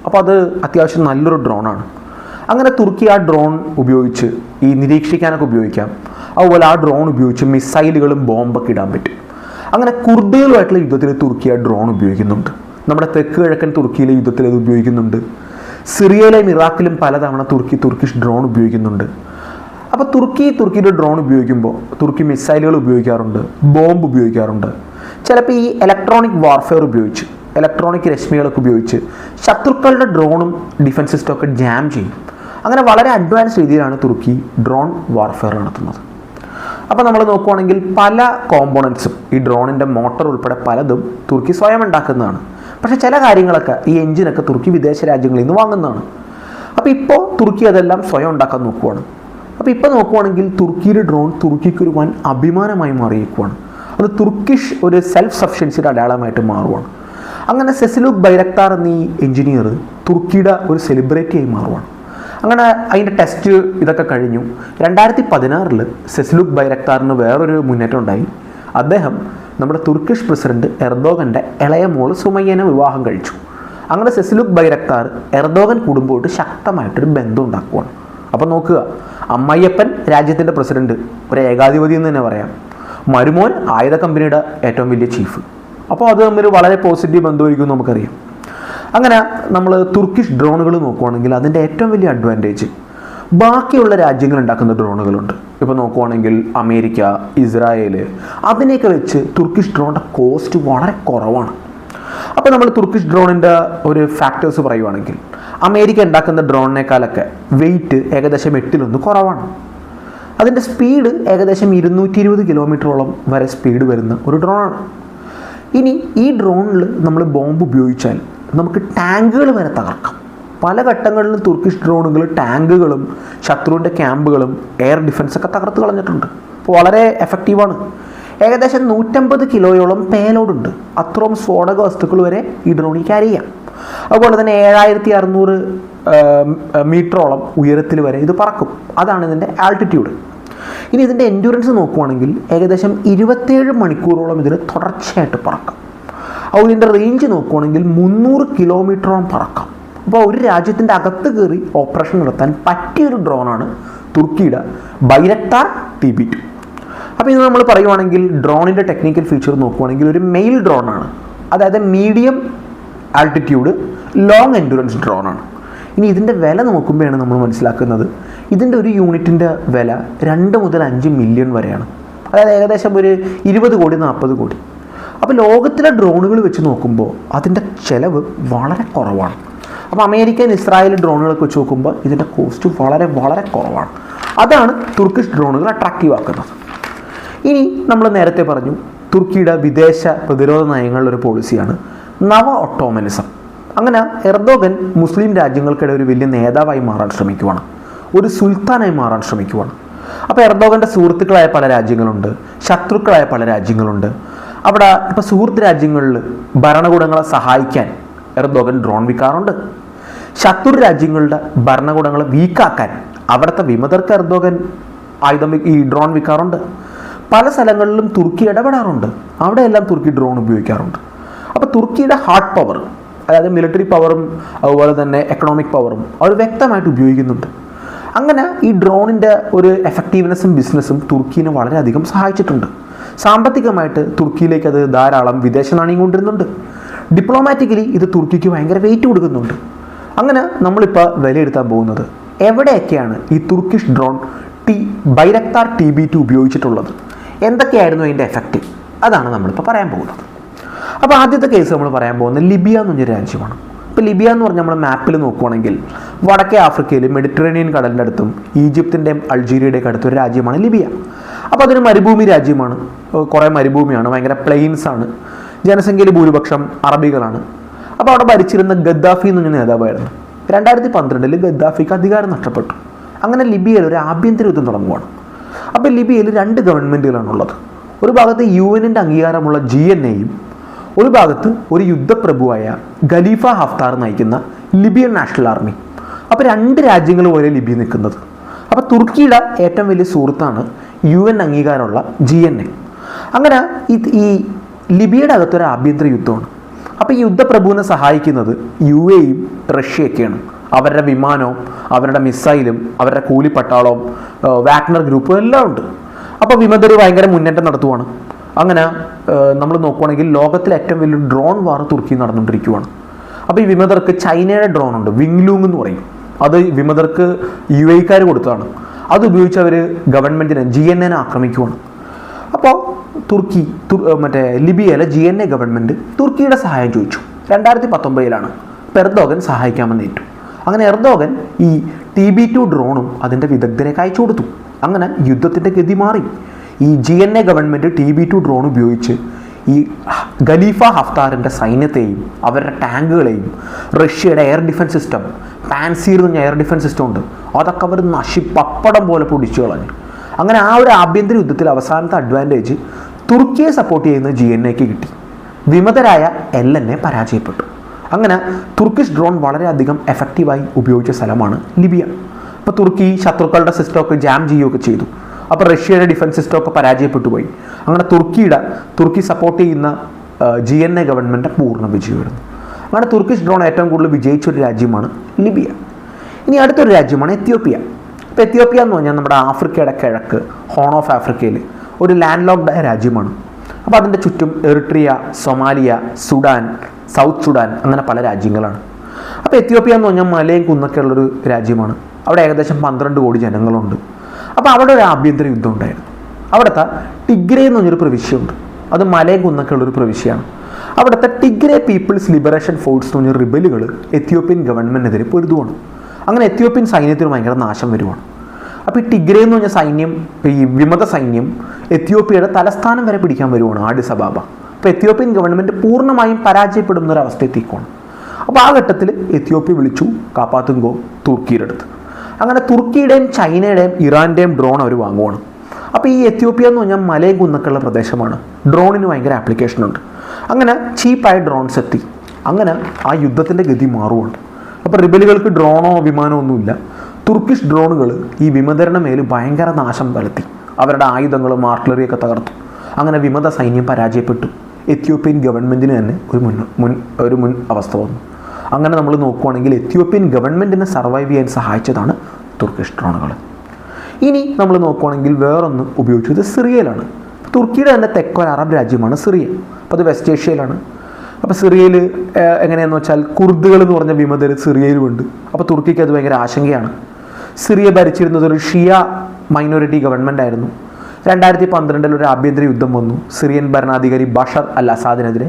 അപ്പോൾ അത് അത്യാവശ്യം നല്ലൊരു ഡ്രോണാണ്. അങ്ങനെ തുർക്കി ആ ഡ്രോൺ ഉപയോഗിച്ച് ഈ നിരീക്ഷിക്കാനൊക്കെ ഉപയോഗിക്കാം. അതുപോലെ ആ ഡ്രോൺ ഉപയോഗിച്ച് മിസൈലുകളും ബോംബൊക്കെ ഇടാൻ പറ്റും. അങ്ങനെ കുർദുകളുമായിട്ടുള്ള യുദ്ധത്തിൽ തുർക്കി ആ ഡ്രോൺ ഉപയോഗിക്കുന്നുണ്ട്. നമ്മുടെ തെക്ക് കിഴക്കൻ തുർക്കിയിലെ യുദ്ധത്തിൽ അത് ഉപയോഗിക്കുന്നുണ്ട്. സിറിയയിലെയും ഇറാഖിലും പലതവണ തുർക്കിഷ് ഡ്രോൺ ഉപയോഗിക്കുന്നുണ്ട്. അപ്പോൾ തുർക്കിയുടെ ഡ്രോൺ ഉപയോഗിക്കുമ്പോൾ തുർക്കി മിസൈലുകൾ ഉപയോഗിക്കാറുണ്ട്, ബോംബ് ഉപയോഗിക്കാറുണ്ട്. ചിലപ്പോൾ ഈ ഇലക്ട്രോണിക് വാർഫെയർ ഉപയോഗിച്ച്, ഇലക്ട്രോണിക് രശ്മികളൊക്കെ ഉപയോഗിച്ച് ശത്രുക്കളുടെ ഡ്രോണും ഡിഫൻസ് സിസ്റ്റമൊക്കെ ജാം ചെയ്യും. അങ്ങനെ വളരെ അഡ്വാൻസ് രീതിയിലാണ് തുർക്കി ഡ്രോൺ വാർഫെയർ നടത്തുന്നത്. അപ്പോൾ നമ്മൾ നോക്കുവാണെങ്കിൽ പല കോമ്പോണൻസും ഈ ഡ്രോണിൻ്റെ മോട്ടർ ഉൾപ്പെടെ പലതും തുർക്കി സ്വയം ഉണ്ടാക്കുന്നതാണ്. പക്ഷേ ചില കാര്യങ്ങളൊക്കെ ഈ എഞ്ചിനൊക്കെ തുർക്കി വിദേശ രാജ്യങ്ങളിൽ നിന്ന് വാങ്ങുന്നതാണ്. അപ്പോൾ ഇപ്പോൾ തുർക്കി അതെല്ലാം സ്വയം ഉണ്ടാക്കാൻ നോക്കുവാണ്. അപ്പോൾ ഇപ്പോൾ നോക്കുവാണെങ്കിൽ തുർക്കിയുടെ ഡ്രോൺ തുർക്കിക്ക് ഒരു വൻ അഭിമാനമായി മാറിയേക്കുവാണ്. അത് തുർക്കിഷ് ഒരു സെൽഫ് സഫിഷ്യൻസിയുടെ അടയാളമായിട്ട് മാറുവാണ്. അങ്ങനെ സെസിലൂക്ക് ബൈരക്താർ എന്ന ഈ എഞ്ചിനീയർ തുർക്കിയുടെ ഒരു സെലിബ്രിറ്റിയായി മാറുവാണ്. അങ്ങനെ അതിൻ്റെ ടെസ്റ്റ് ഇതൊക്കെ കഴിഞ്ഞു. 2016 സെസിലൂക്ക് ബൈരക്താറിന് വേറൊരു മുന്നേറ്റം ഉണ്ടായി. അദ്ദേഹം നമ്മുടെ തുർക്കിഷ് പ്രസിഡന്റ് എർദോഗൻ്റെ ഇളയ മോൾ സുമയ്യനെ വിവാഹം കഴിച്ചു. അങ്ങനെ സെസിലൂക്ക് ബൈരക്താർ എർദോഗൻ കുടുംബമായിട്ട് ശക്തമായിട്ടൊരു ബന്ധം ഉണ്ടാക്കുവാണ്. അപ്പോൾ നോക്കുക, അമ്മയ്യപ്പൻ രാജ്യത്തിൻ്റെ പ്രസിഡന്റ്, ഒരു ഏകാധിപതി എന്ന് തന്നെ പറയാം, മരുമോൻ ആയുധ കമ്പനിയുടെ ഏറ്റവും വലിയ ചീഫ്. അപ്പോൾ അത് തമ്മിൽ വളരെ പോസിറ്റീവ് ബന്ധമായിരിക്കും നമുക്കറിയാം. അങ്ങനെ നമ്മൾ തുർക്കിഷ് ഡ്രോണുകൾ നോക്കുവാണെങ്കിൽ അതിൻ്റെ ഏറ്റവും വലിയ അഡ്വാൻറ്റേജ് ബാക്കിയുള്ള രാജ്യങ്ങൾ ഉണ്ടാക്കുന്ന ഡ്രോണുകളുണ്ട്. ഇപ്പോൾ നോക്കുവാണെങ്കിൽ അമേരിക്ക, ഇസ്രായേൽ, അതിനെയൊക്കെ വെച്ച് തുർക്കിഷ് ഡ്രോണിൻ്റെ കോസ്റ്റ് വളരെ കുറവാണ്. അപ്പോൾ നമ്മൾ തുർക്കിഷ് ഡ്രോണിൻ്റെ ഒരു ഫാക്ടേഴ്സ് പറയുവാണെങ്കിൽ അമേരിക്ക ഉണ്ടാക്കുന്ന ഡ്രോണിനേക്കാളൊക്കെ വെയിറ്റ് ഏകദേശം 8 കുറവാണ്. അതിൻ്റെ സ്പീഡ് ഏകദേശം 220 കിലോമീറ്ററോളം വരെ സ്പീഡ് വരുന്ന ഒരു ഡ്രോണാണ്. ഇനി ഈ ഡ്രോണിൽ നമ്മൾ ബോംബ് ഉപയോഗിച്ചാൽ നമുക്ക് ടാങ്കുകൾ വരെ തകർക്കാം. പല ഘട്ടങ്ങളിലും തുർക്കിഷ് ഡ്രോണുകൾ ടാങ്കുകളും ശത്രുവിൻ്റെ ക്യാമ്പുകളും എയർ ഡിഫൻസൊക്കെ തകർത്ത് കളഞ്ഞിട്ടുണ്ട്. അപ്പോൾ വളരെ എഫക്റ്റീവാണ്. ഏകദേശം 150 കിലോയോളം പേലോഡുണ്ട്. അത്രയും സ്ഫോടക വസ്തുക്കൾ വരെ ഈ ഡ്രോണിൽ ക്യാരി ചെയ്യാം. അതുപോലെ തന്നെ 7600 മീറ്ററോളം ഉയരത്തിൽ വരെ ഇത് പറക്കും. അതാണ് ഇതിൻ്റെ ആൾട്ടിറ്റ്യൂഡ്. ഇനി ഇതിൻ്റെ എൻഡ്യൂറൻസ് നോക്കുവാണെങ്കിൽ ഏകദേശം 27 മണിക്കൂറോളം ഇതിന് തുടർച്ചയായിട്ട് പറക്കാം. അപ്പോൾ ഇതിൻ്റെ റേഞ്ച് നോക്കുവാണെങ്കിൽ 300 കിലോമീറ്ററോളം പറക്കാം. അപ്പോൾ ഒരു രാജ്യത്തിൻ്റെ അകത്ത് കയറി ഓപ്പറേഷൻ നടത്താൻ പറ്റിയൊരു ഡ്രോണാണ് തുർക്കിയുടെ ബൈരക്താർ TB2. അപ്പോൾ ഇത് നമ്മൾ പറയുവാണെങ്കിൽ ഡ്രോണിൻ്റെ ടെക്നിക്കൽ ഫീച്ചർ നോക്കുവാണെങ്കിൽ ഒരു മെയിൽ ഡ്രോണാണ്. അതായത് മീഡിയം ആൾട്ടിറ്റ്യൂഡ് ലോങ് എൻഡ്യൂറൻസ് ഡ്രോണാണ്. ഇനി ഇതിൻ്റെ വില നോക്കുമ്പോഴാണ് നമ്മൾ മനസ്സിലാക്കുന്നത് ഇതിൻ്റെ ഒരു യൂണിറ്റിൻ്റെ വില 2 മുതൽ 5 മില്യൺ വരെയാണ്. അതായത് ഏകദേശം ഒരു 20 കോടി 40 കോടി. അപ്പോൾ ലോകത്തിലെ ഡ്രോണുകൾ വെച്ച് നോക്കുമ്പോൾ അതിൻ്റെ ചിലവ് വളരെ കുറവാണ്. അപ്പോൾ അമേരിക്കൻ, ഇസ്രായേൽ ഡ്രോണുകളൊക്കെ വെച്ച് നോക്കുമ്പോൾ ഇതിൻ്റെ കോസ്റ്റ് വളരെ വളരെ കുറവാണ്. അതാണ് തുർക്കിഷ് ഡ്രോണുകൾ അട്രാക്റ്റീവ് ആക്കുന്നത്. ഇനി നമ്മൾ നേരത്തെ പറഞ്ഞു തുർക്കിയുടെ വിദേശ പ്രതിരോധ നയങ്ങളിലൊരു പോളിസിയാണ് നവ ഒട്ടോമനിസം. അങ്ങനെ എർദോഗൻ മുസ്ലിം രാജ്യങ്ങൾക്കിടെ ഒരു വലിയ നേതാവായി മാറാൻ ശ്രമിക്കുവാണ്, ഒരു സുൽത്താനായി മാറാൻ ശ്രമിക്കുവാണ്. അപ്പോൾ എർദോഗൻ്റെ സുഹൃത്തുക്കളായ പല രാജ്യങ്ങളുണ്ട്, ശത്രുക്കളായ പല രാജ്യങ്ങളുണ്ട്. അവിടെ ഇപ്പോൾ സുഹൃത്ത് രാജ്യങ്ങളിൽ ഭരണകൂടങ്ങളെ സഹായിക്കാൻ എർദോഗൻ ഡ്രോൺ വിൽക്കാറുണ്ട്. ശത്രു രാജ്യങ്ങളുടെ ഭരണകൂടങ്ങളെ വീക്കാക്കാൻ അവിടുത്തെ വിമതർക്ക് എർദോഗൻ ഈ ഡ്രോൺ വിൽക്കാറുണ്ട്. പല സ്ഥലങ്ങളിലും തുർക്കി ഇടപെടാറുണ്ട്. അവിടെയെല്ലാം തുർക്കി ഡ്രോൺ ഉപയോഗിക്കാറുണ്ട്. അപ്പോൾ തുർക്കിയുടെ ഹാർഡ് പവർ, അതായത് മിലിറ്ററി പവറും അതുപോലെ തന്നെ എക്കണോമിക് പവറും അവർ വ്യക്തമായിട്ട് ഉപയോഗിക്കുന്നുണ്ട്. അങ്ങനെ ഈ ഡ്രോണിൻ്റെ ഒരു എഫക്റ്റീവ്നെസ്സും ബിസിനസ്സും തുർക്കിനെ വളരെയധികം സഹായിച്ചിട്ടുണ്ട്. സാമ്പത്തികമായിട്ട് തുർക്കിയിലേക്ക് അത് ധാരാളം വിദേശ നാണയം കൊണ്ടിരുന്നുണ്ട്. ഡിപ്ലോമാറ്റിക്കലി ഇത് തുർക്കിക്ക് ഭയങ്കര വെയിറ്റ് കൊടുക്കുന്നുണ്ട്. അങ്ങനെ നമ്മളിപ്പോൾ വിലയിരുത്താൻ പോകുന്നത് എവിടെയൊക്കെയാണ് ഈ തുർക്കിഷ് ഡ്രോൺ ബൈരക്താർ TB2 ഉപയോഗിച്ചിട്ടുള്ളത്, എന്തൊക്കെയായിരുന്നു അതിൻ്റെ എഫക്റ്റ്, അതാണ് നമ്മളിപ്പോൾ പറയാൻ പോകുന്നത്. അപ്പോൾ ആദ്യത്തെ കേസ് നമ്മൾ പറയാൻ പോകുന്നത് ലിബിയ എന്ന് പറഞ്ഞൊരു രാജ്യമാണ്. ഇപ്പോൾ ലിബിയ എന്ന് പറഞ്ഞാൽ നമ്മൾ മാപ്പിൽ നോക്കുവാണെങ്കിൽ വടക്കേ ആഫ്രിക്കയിൽ മെഡിറ്ററേനിയൻ കടലിൻ്റെ അടുത്തും ഈജിപ്തിൻ്റെയും അൾജീരിയയുടെയൊക്കെ അടുത്തൊരു രാജ്യമാണ് ലിബിയ. അപ്പോൾ അതൊരു മരുഭൂമി രാജ്യമാണ്. കുറേ മരുഭൂമിയാണ്, ഭയങ്കര പ്ലെയിൻസ് ആണ്. ജനസംഖ്യയിൽ ഭൂരിപക്ഷം അറബികളാണ്. അപ്പോൾ അവിടെ ഭരിച്ചിരുന്ന ഗദ്ദാഫി എന്ന് പറഞ്ഞ നേതാവായിരുന്നു. 2012 ഗദ്ദാഫിക്ക് അധികാരം നഷ്ടപ്പെട്ടു. അങ്ങനെ ലിബിയയിൽ ഒരു ആഭ്യന്തര യുദ്ധം തുടങ്ങുകയാണ്. അപ്പോൾ ലിബിയയിൽ 2 ഗവൺമെൻറ്റുകളാണുള്ളത്. ഒരു ഭാഗത്ത് UN-ൻ്റെ അംഗീകാരമുള്ള GNAയും ഒരു ഭാഗത്ത് ഒരു യുദ്ധപ്രഭുവായ ഖലീഫ ഹഫ്താർ നയിക്കുന്ന ലിബിയൻ നാഷണൽ ആർമി. അപ്പോൾ 2 രാജ്യങ്ങൾ പോലെ ലിബിയ നിൽക്കുന്നത്. അപ്പോൾ തുർക്കിയുടെ ഏറ്റവും വലിയ സുഹൃത്താണ് UN അംഗീകാരമുള്ള GNA. അങ്ങനെ ഈ ലിബിയയുടെ അകത്തൊരു ആഭ്യന്തര യുദ്ധമാണ്. അപ്പോൾ ഈ യുദ്ധപ്രഭുവിനെ സഹായിക്കുന്നത് UAEയും റഷ്യയൊക്കെയാണ്. അവരുടെ വിമാനവും അവരുടെ മിസൈലും അവരുടെ കൂലിപ്പട്ടാളവും വാഗ്നർ ഗ്രൂപ്പും എല്ലാം ഉണ്ട്. അപ്പോൾ വിമതർ ഭയങ്കര മുന്നേറ്റം നടത്തുവാണ്. അങ്ങനെ നമ്മൾ നോക്കുവാണെങ്കിൽ ലോകത്തിലെ ഏറ്റവും വലിയ ഡ്രോൺ വാർ തുർക്കി നടന്നുകൊണ്ടിരിക്കുവാണ്. അപ്പോൾ ഈ വിമതർക്ക് ചൈനയുടെ ഡ്രോൺ ഉണ്ട്, വിങ്ലൂങ് എന്ന് പറയും. അത് വിമതർക്ക് UAEക്കാർ കൊടുത്തതാണ്. അതുപയോഗിച്ച് അവർ ഗവൺമെൻറ്റിനെ GNA ആക്രമിക്കുകയാണ്. അപ്പോൾ ലിബിയയിലെ GNA ഗവൺമെൻറ് തുർക്കിയുടെ സഹായം ചോദിച്ചു. 2019 അപ്പോൾ എർദോഗൻ സഹായിക്കാമെന്ന് ഏറ്റു. അങ്ങനെ എർദോഗൻ ഈ TB2 ഡ്രോണും അതിൻ്റെ വിദഗ്ധരേക്ക് അയച്ചു കൊടുത്തു. അങ്ങനെ യുദ്ധത്തിൻ്റെ ഗതി മാറി. ഈ GNA ഗവൺമെൻറ് TB2 ഡ്രോൺ ഉപയോഗിച്ച് ഈ ഖലീഫ ഹഫ്താറിൻ്റെ സൈന്യത്തെയും അവരുടെ ടാങ്കുകളെയും റഷ്യയുടെ എയർ ഡിഫൻസ് സിസ്റ്റം, പാൻസീർ എന്ന് പറഞ്ഞ എയർ ഡിഫൻസ് സിസ്റ്റം ഉണ്ട്, അതൊക്കെ അവർ പപ്പടം പോലെ പൊടിച്ചു കളഞ്ഞു. അങ്ങനെ ആ ഒരു ആഭ്യന്തര യുദ്ധത്തിൽ അവസാനത്തെ അഡ്വാൻറ്റേജ് തുർക്കിയെ സപ്പോർട്ട് ചെയ്യുന്ന GNAക്ക് കിട്ടി. വിമതരായ LNA പരാജയപ്പെട്ടു. അങ്ങനെ തുർക്കിഷ് ഡ്രോൺ വളരെയധികം എഫക്റ്റീവായി ഉപയോഗിച്ച സ്ഥലമാണ് ലിബിയ. അപ്പോൾ തുർക്കി ശത്രുക്കളുടെ സിസ്റ്റമൊക്കെ ജാം ചെയ്യുകയൊക്കെ ചെയ്തു. അപ്പോൾ റഷ്യയുടെ ഡിഫൻസ് സിസ്റ്റമൊക്കെ പരാജയപ്പെട്ടു പോയി. അങ്ങനെ തുർക്കി സപ്പോർട്ട് ചെയ്യുന്ന GNA ഗവൺമെൻറ് പൂർണ്ണ വിജയമായിരുന്നു. അങ്ങനെ തുർക്കിഷ് ഡ്രോൺ ഏറ്റവും കൂടുതൽ വിജയിച്ചൊരു രാജ്യമാണ് ലിബിയ. ഇനി അടുത്തൊരു രാജ്യമാണ് എത്യോപ്യ. ഇപ്പോൾ എത്യോപ്യ എന്ന് പറഞ്ഞാൽ നമ്മുടെ ആഫ്രിക്കയുടെ കിഴക്ക്, ഹോൺ ഓഫ് ആഫ്രിക്കയിൽ ഒരു ലാൻഡ് ലോക്ക്ഡ് രാജ്യമാണ്. അപ്പോൾ അതിൻ്റെ ചുറ്റും Eritrea, Somalia, Sudan, south Sudan, അങ്ങനെ പല രാജ്യങ്ങളാണ്. അപ്പോൾ എത്യോപ്യ എന്ന് പറഞ്ഞാൽ മലയും കുന്നൊക്കെ ഉള്ളൊരു രാജ്യമാണ്. അവിടെ ഏകദേശം 12 കോടി ജനങ്ങളുണ്ട്. അപ്പോൾ അവിടെ ഒരു ആഭ്യന്തര യുദ്ധം ഉണ്ടായിരുന്നു. അവിടുത്തെ ടിഗ്രേ എന്ന് പറഞ്ഞൊരു പ്രവിശ്യയുണ്ട്. അത് മലയും കുന്നൊക്കെ ഉള്ളൊരു പ്രവിശ്യയാണ്. അവിടുത്തെ ടിഗ്രേ പീപ്പിൾസ് ലിബറേഷൻ ഫോഴ്സ് എന്ന് പറഞ്ഞ റിബലുകൾ എത്യോപ്യൻ ഗവൺമെൻറ്റിനെതിരെ പൊരുതുവാണ്. അങ്ങനെ എത്യോപ്യൻ സൈന്യത്തിന് ഭയങ്കര നാശം വരുവാണ്. അപ്പോൾ ഈ ടിഗ്രേ എന്ന് പറഞ്ഞ സൈന്യം, ഈ വിമത സൈന്യം എത്യോപ്യയുടെ തലസ്ഥാനം വരെ പിടിക്കാൻ വരുവാണ്, ആഡിസ് അബാബ. അപ്പോൾ എത്യോപ്യൻ ഗവൺമെൻറ് പൂർണ്ണമായും പരാജയപ്പെടുന്ന ഒരു അവസ്ഥയെത്തിക്കോണം. അപ്പോൾ ആ ഘട്ടത്തിൽ എത്യോപ്യ വിളിച്ചു കാപ്പാത്തുങ്കോ തുർക്കിയുടെ അടുത്ത്. അങ്ങനെ തുർക്കിയുടെയും ചൈനയുടെയും ഇറാൻ്റെയും ഡ്രോൺ അവർ വാങ്ങുവാണ്. അപ്പോൾ ഈ എത്യോപ്യ എന്ന് പറഞ്ഞാൽ മലയും കുന്നൊക്കെയുള്ള പ്രദേശമാണ്. ഡ്രോണിന് ഭയങ്കര ആപ്ലിക്കേഷനുണ്ട്. അങ്ങനെ ചീപ്പായ ഡ്രോൺസ് എത്തി. അങ്ങനെ ആ യുദ്ധത്തിൻ്റെ ഗതി മാറുവാണ്. അപ്പോൾ റിബലുകൾക്ക് ഡ്രോണോ വിമാനമോ ഒന്നുമില്ല. തുർക്കിഷ് ഡ്രോണുകൾ ഈ വിമതരുടെ മേൽ ഭയങ്കര നാശം വരുത്തി. അവരുടെ ആയുധങ്ങളും ആർട്ടിലറിയൊക്കെ തകർത്തു. അങ്ങനെ വിമത സൈന്യം പരാജയപ്പെട്ടു. എത്യോപ്യൻ ഗവൺമെൻറ്റിന് തന്നെ ഒരു മുൻ അവസ്ഥ വന്നു. അങ്ങനെ നമ്മൾ നോക്കുവാണെങ്കിൽ എത്യോപ്യൻ ഗവൺമെൻറ്റിനെ സർവൈവ് ചെയ്യാൻ സഹായിച്ചതാണ് തുർക്കിഷ് ഡ്രോണുകൾ. ഇനി നമ്മൾ നോക്കുവാണെങ്കിൽ വേറൊന്ന് ഉപയോഗിച്ചത് സിറിയയിലാണ്. തുർക്കിയുടെ തന്നെ തെക്കൻ അറബ് രാജ്യമാണ് സിറിയ. അപ്പോൾ അത് വെസ്റ്റ് ഏഷ്യയിലാണ്. അപ്പോൾ സിറിയയിൽ എങ്ങനെയാണെന്ന് വെച്ചാൽ കുർദുകൾ എന്ന് പറഞ്ഞ വിമതർ സിറിയയിലുമുണ്ട്. അപ്പോൾ തുർക്കിക്ക് അത് ഭയങ്കര ആശങ്കയാണ്. സിറിയ ഭരിച്ചിരുന്നത് ഒരു ഷിയ മൈനോറിറ്റി ഗവൺമെൻറ് ആയിരുന്നു. 2012 ഒരു ആഭ്യന്തര യുദ്ധം വന്നു സിറിയൻ ഭരണാധികാരി ബഷർ അൽ അസാദിനെതിരെ.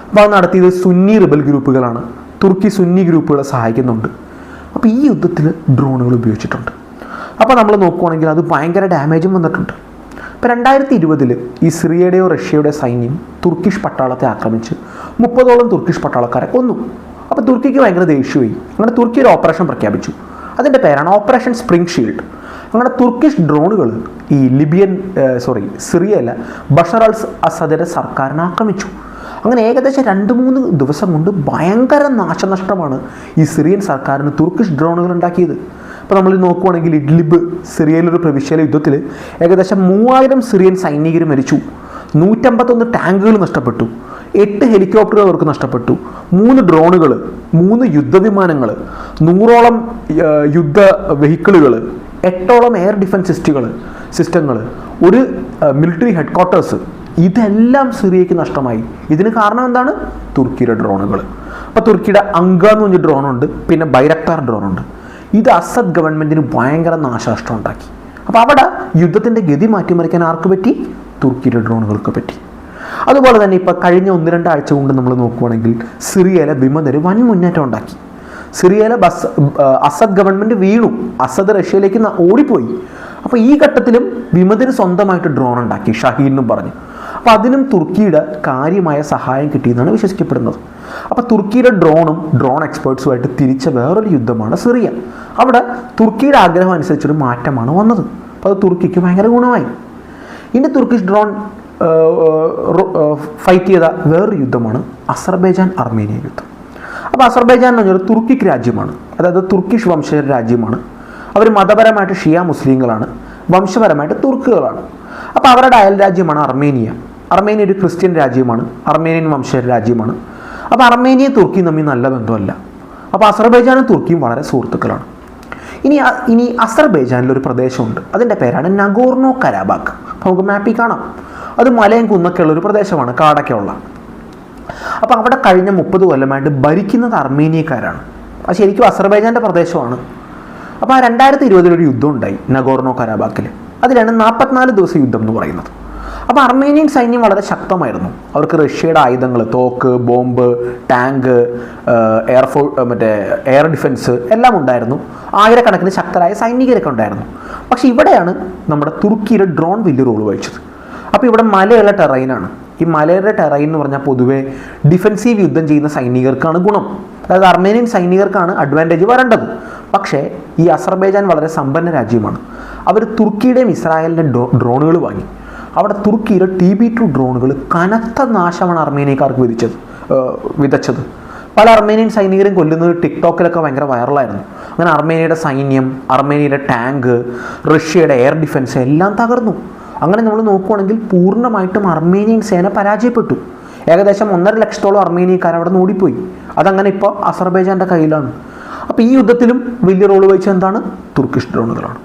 അപ്പോൾ അത് നടത്തിയത് സുന്നി റിബൽ ഗ്രൂപ്പുകളാണ്. തുർക്കി സുന്നി ഗ്രൂപ്പുകളെ സഹായിക്കുന്നുണ്ട്. അപ്പോൾ ഈ യുദ്ധത്തിൽ ഡ്രോണുകൾ ഉപയോഗിച്ചിട്ടുണ്ട്. അപ്പോൾ നമ്മൾ നോക്കുവാണെങ്കിൽ അത് ഭയങ്കര ഡാമേജും വന്നിട്ടുണ്ട്. ഇപ്പോൾ 2020 ഈ സിറിയയുടെയോ റഷ്യയുടെ സൈന്യം തുർക്കിഷ് പട്ടാളത്തെ ആക്രമിച്ച് 30ഓളം തുർക്കിഷ് പട്ടാളക്കാരെ കൊന്നു. അപ്പോൾ തുർക്കിക്ക് ഭയങ്കര ദേഷ്യമായി. അങ്ങനെ തുർക്കി ഒരു ഓപ്പറേഷൻ പ്രഖ്യാപിച്ചു. അതിൻ്റെ പേരാണ് ഓപ്പറേഷൻ സ്പ്രിംഗ് ഷീൽഡ്. അങ്ങനെ തുർക്കിഷ് ഡ്രോണുകൾ ഈ സിറിയയിലെ ബഷർ അൽ അസദിൻ്റെ സർക്കാരിനെ ആക്രമിച്ചു. അങ്ങനെ ഏകദേശം 2-3 ദിവസം കൊണ്ട് ഭയങ്കര നാശനഷ്ടമാണ് ഈ സിറിയൻ സർക്കാരിന് തുർക്കിഷ് ഡ്രോണുകൾ ഉണ്ടാക്കിയത്. ഇപ്പോൾ നമ്മൾ നോക്കുവാണെങ്കിൽ ഇഡ്ലിബ് സിറിയയിലൊരു പ്രവിശ്യയിലെ യുദ്ധത്തിൽ ഏകദേശം 3000 സിറിയൻ സൈനികർ മരിച്ചു. 151 ടാങ്കുകൾ നഷ്ടപ്പെട്ടു. 8 ഹെലികോപ്റ്ററുകൾ അവർക്ക് നഷ്ടപ്പെട്ടു. 3 ഡ്രോണുകൾ, 3 യുദ്ധവിമാനങ്ങൾ, 100ഓളം യുദ്ധ വെഹിക്കിളുകൾ, 8ഓളം എയർ ഡിഫൻസ് സിസ്റ്റങ്ങൾ, ഒരു മിലിറ്ററി ഹെഡ്ക്വാർട്ടേഴ്സ്, ഇതെല്ലാം സിറിയയ്ക്ക് നഷ്ടമായി. ഇതിന് കാരണം എന്താണ്? തുർക്കിയുടെ ഡ്രോണുകൾ. അപ്പോൾ തുർക്കിയുടെ അങ്ക എന്ന് പറഞ്ഞ ഡ്രോണുണ്ട്, പിന്നെ ബൈരക്താർ ഡ്രോണുണ്ട്. ഇത് അസദ് ഗവൺമെൻറ്റിന് ഭയങ്കര നാശനഷ്ടം ഉണ്ടാക്കി. അപ്പോൾ അവിടെ യുദ്ധത്തിൻ്റെ ഗതി മാറ്റിമറിക്കാൻ ആർക്ക് പറ്റി? തുർക്കിയുടെ ഡ്രോണുകൾക്ക് പറ്റി. അതുപോലെ തന്നെ ഇപ്പോൾ കഴിഞ്ഞ 1-2 ആഴ്ച കൊണ്ട് നമ്മൾ നോക്കുവാണെങ്കിൽ സിറിയയിലെ വിമതർ വൻ മുന്നേറ്റം ഉണ്ടാക്കി. സിറിയയിലെ അസദ് ഗവൺമെൻറ് വീണു. അസദ് റഷ്യയിലേക്ക് ഓടിപ്പോയി. അപ്പോൾ ഈ ഘട്ടത്തിലും വിമതർ സ്വന്തമായിട്ട് ഡ്രോൺ ഉണ്ടാക്കി, ഷഹീൻ എന്നും പറഞ്ഞു. അപ്പോൾ അതിനും തുർക്കിയുടെ കാര്യമായ സഹായം കിട്ടിയെന്നാണ് വിശ്വസിക്കപ്പെടുന്നത്. അപ്പോൾ തുർക്കിയുടെ ഡ്രോൺ എക്സ്പേർട്സുമായിട്ട് തിരിച്ച വേറൊരു യുദ്ധമാണ് സിറിയ. അവിടെ തുർക്കിയുടെ ആഗ്രഹം അനുസരിച്ചൊരു മാറ്റമാണ് വന്നത്. അപ്പോൾ അത് തുർക്കിക്ക് ഭയങ്കര ഗുണമായി. ഇനി തുർക്കിഷ് ഡ്രോൺ ഫൈറ്റ് ചെയ്ത വേറൊരു യുദ്ധമാണ് അസർബൈജാൻ അർമേനിയ യുദ്ധം. അപ്പോൾ അസർബൈജാൻ എന്ന് പറഞ്ഞാൽ തുർക്കിക് രാജ്യമാണ്. അതായത് തുർക്കിഷ് വംശജ രാജ്യമാണ്. അവർ മതപരമായിട്ട് ഷിയ മുസ്ലിങ്ങളാണ്, വംശപരമായിട്ട് തുർക്കുകളാണ്. അപ്പോൾ അവരുടെ അയൽ രാജ്യമാണ് അർമേനിയ. അർമേനിയ ഒരു ക്രിസ്ത്യൻ രാജ്യമാണ്, അർമേനിയൻ വംശജ രാജ്യമാണ്. അപ്പോൾ അർമേനിയയും തുർക്കിയും തമ്മിൽ നല്ല ബന്ധമല്ല. അപ്പോൾ അസർബൈജാനും തുർക്കിയും വളരെ സുഹൃത്തുക്കളാണ്. ഇനി അസർബൈജാനിലൊരു പ്രദേശമുണ്ട്, അതിൻ്റെ പേരാണ് നഗോർണോ കരാബാക്ക്. നമുക്ക് മാപ്പിൽ കാണാം. അത് മലയും കുന്നൊക്കെ ഉള്ളൊരു പ്രദേശമാണ്, കാടൊക്കെ ഉള്ള. അപ്പോൾ അവിടെ കഴിഞ്ഞ 30 കൊല്ലമായിട്ട് ഭരിക്കുന്നത് അർമേനിയക്കാരാണ്. അത് ശരിക്കും അസർബൈജാൻ്റെ പ്രദേശമാണ്. അപ്പോൾ ആ 2020 ഒരു യുദ്ധം ഉണ്ടായി നഗോർണോ കരാബാക്കിൽ. അതിലാണ് 44 ദിവസം യുദ്ധം എന്ന് പറയുന്നത്. അപ്പോൾ അർമേനിയൻ സൈന്യം വളരെ ശക്തമായിരുന്നു. അവർക്ക് റഷ്യയുടെ ആയുധങ്ങൾ, തോക്ക്, ബോംബ്, ടാങ്ക്, എയർ ഡിഫൻസ് എല്ലാം ഉണ്ടായിരുന്നു. ആയിരക്കണക്കിന് ശക്തരായ സൈനികരൊക്കെ ഉണ്ടായിരുന്നു. പക്ഷേ ഇവിടെയാണ് നമ്മുടെ തുർക്കിയുടെ ഡ്രോൺ വലിയ റോൾ വഹിച്ചത്. അപ്പോൾ ഇവിടെ മലയുള്ള ടെറൈനാണ്. ഈ മലയുടെ ടെറൈൻ എന്ന് പറഞ്ഞാൽ പൊതുവേ ഡിഫെൻസീവ് യുദ്ധം ചെയ്യുന്ന സൈനികർക്കാണ് ഗുണം. അതായത് അർമേനിയൻ സൈനികർക്കാണ് അഡ്വാൻറ്റേജ് വരേണ്ടത്. പക്ഷേ ഈ അസർബൈജാൻ വളരെ സമ്പന്ന രാജ്യമാണ്. അവർ തുർക്കിയുടെയും ഇസ്രായേലിൻ്റെയും ഡ്രോണുകൾ വാങ്ങി. അവിടെ തുർക്കിയുടെ TB2 ഡ്രോണുകൾ കനത്ത നാശമാണ് അർമേനിയക്കാർക്ക് വിതച്ചത്. പല അർമേനിയൻ സൈനികരും കൊല്ലുന്നത് ടിക്ടോക്കിലൊക്കെ ഭയങ്കര വൈറലായിരുന്നു. അങ്ങനെ അർമേനിയയുടെ സൈന്യം, അർമേനിയയുടെ ടാങ്ക്, റഷ്യയുടെ എയർ ഡിഫൻസ് എല്ലാം തകർന്നു. അങ്ങനെ നമ്മൾ നോക്കുകയാണെങ്കിൽ പൂർണ്ണമായിട്ടും അർമേനിയൻ സേന പരാജയപ്പെട്ടു. ഏകദേശം 1.5 ലക്ഷത്തോളം അർമേനിയക്കാർ അവിടെ നിന്ന് ഓടിപ്പോയി. അതങ്ങനെ ഇപ്പോൾ അസർബൈജാൻ്റെ കയ്യിലാണ്. അപ്പോൾ ഈ യുദ്ധത്തിലും വലിയ റോൾ വഹിച്ചത് എന്താണ്? തുർക്കിഷ് ഡ്രോണുകളാണ്.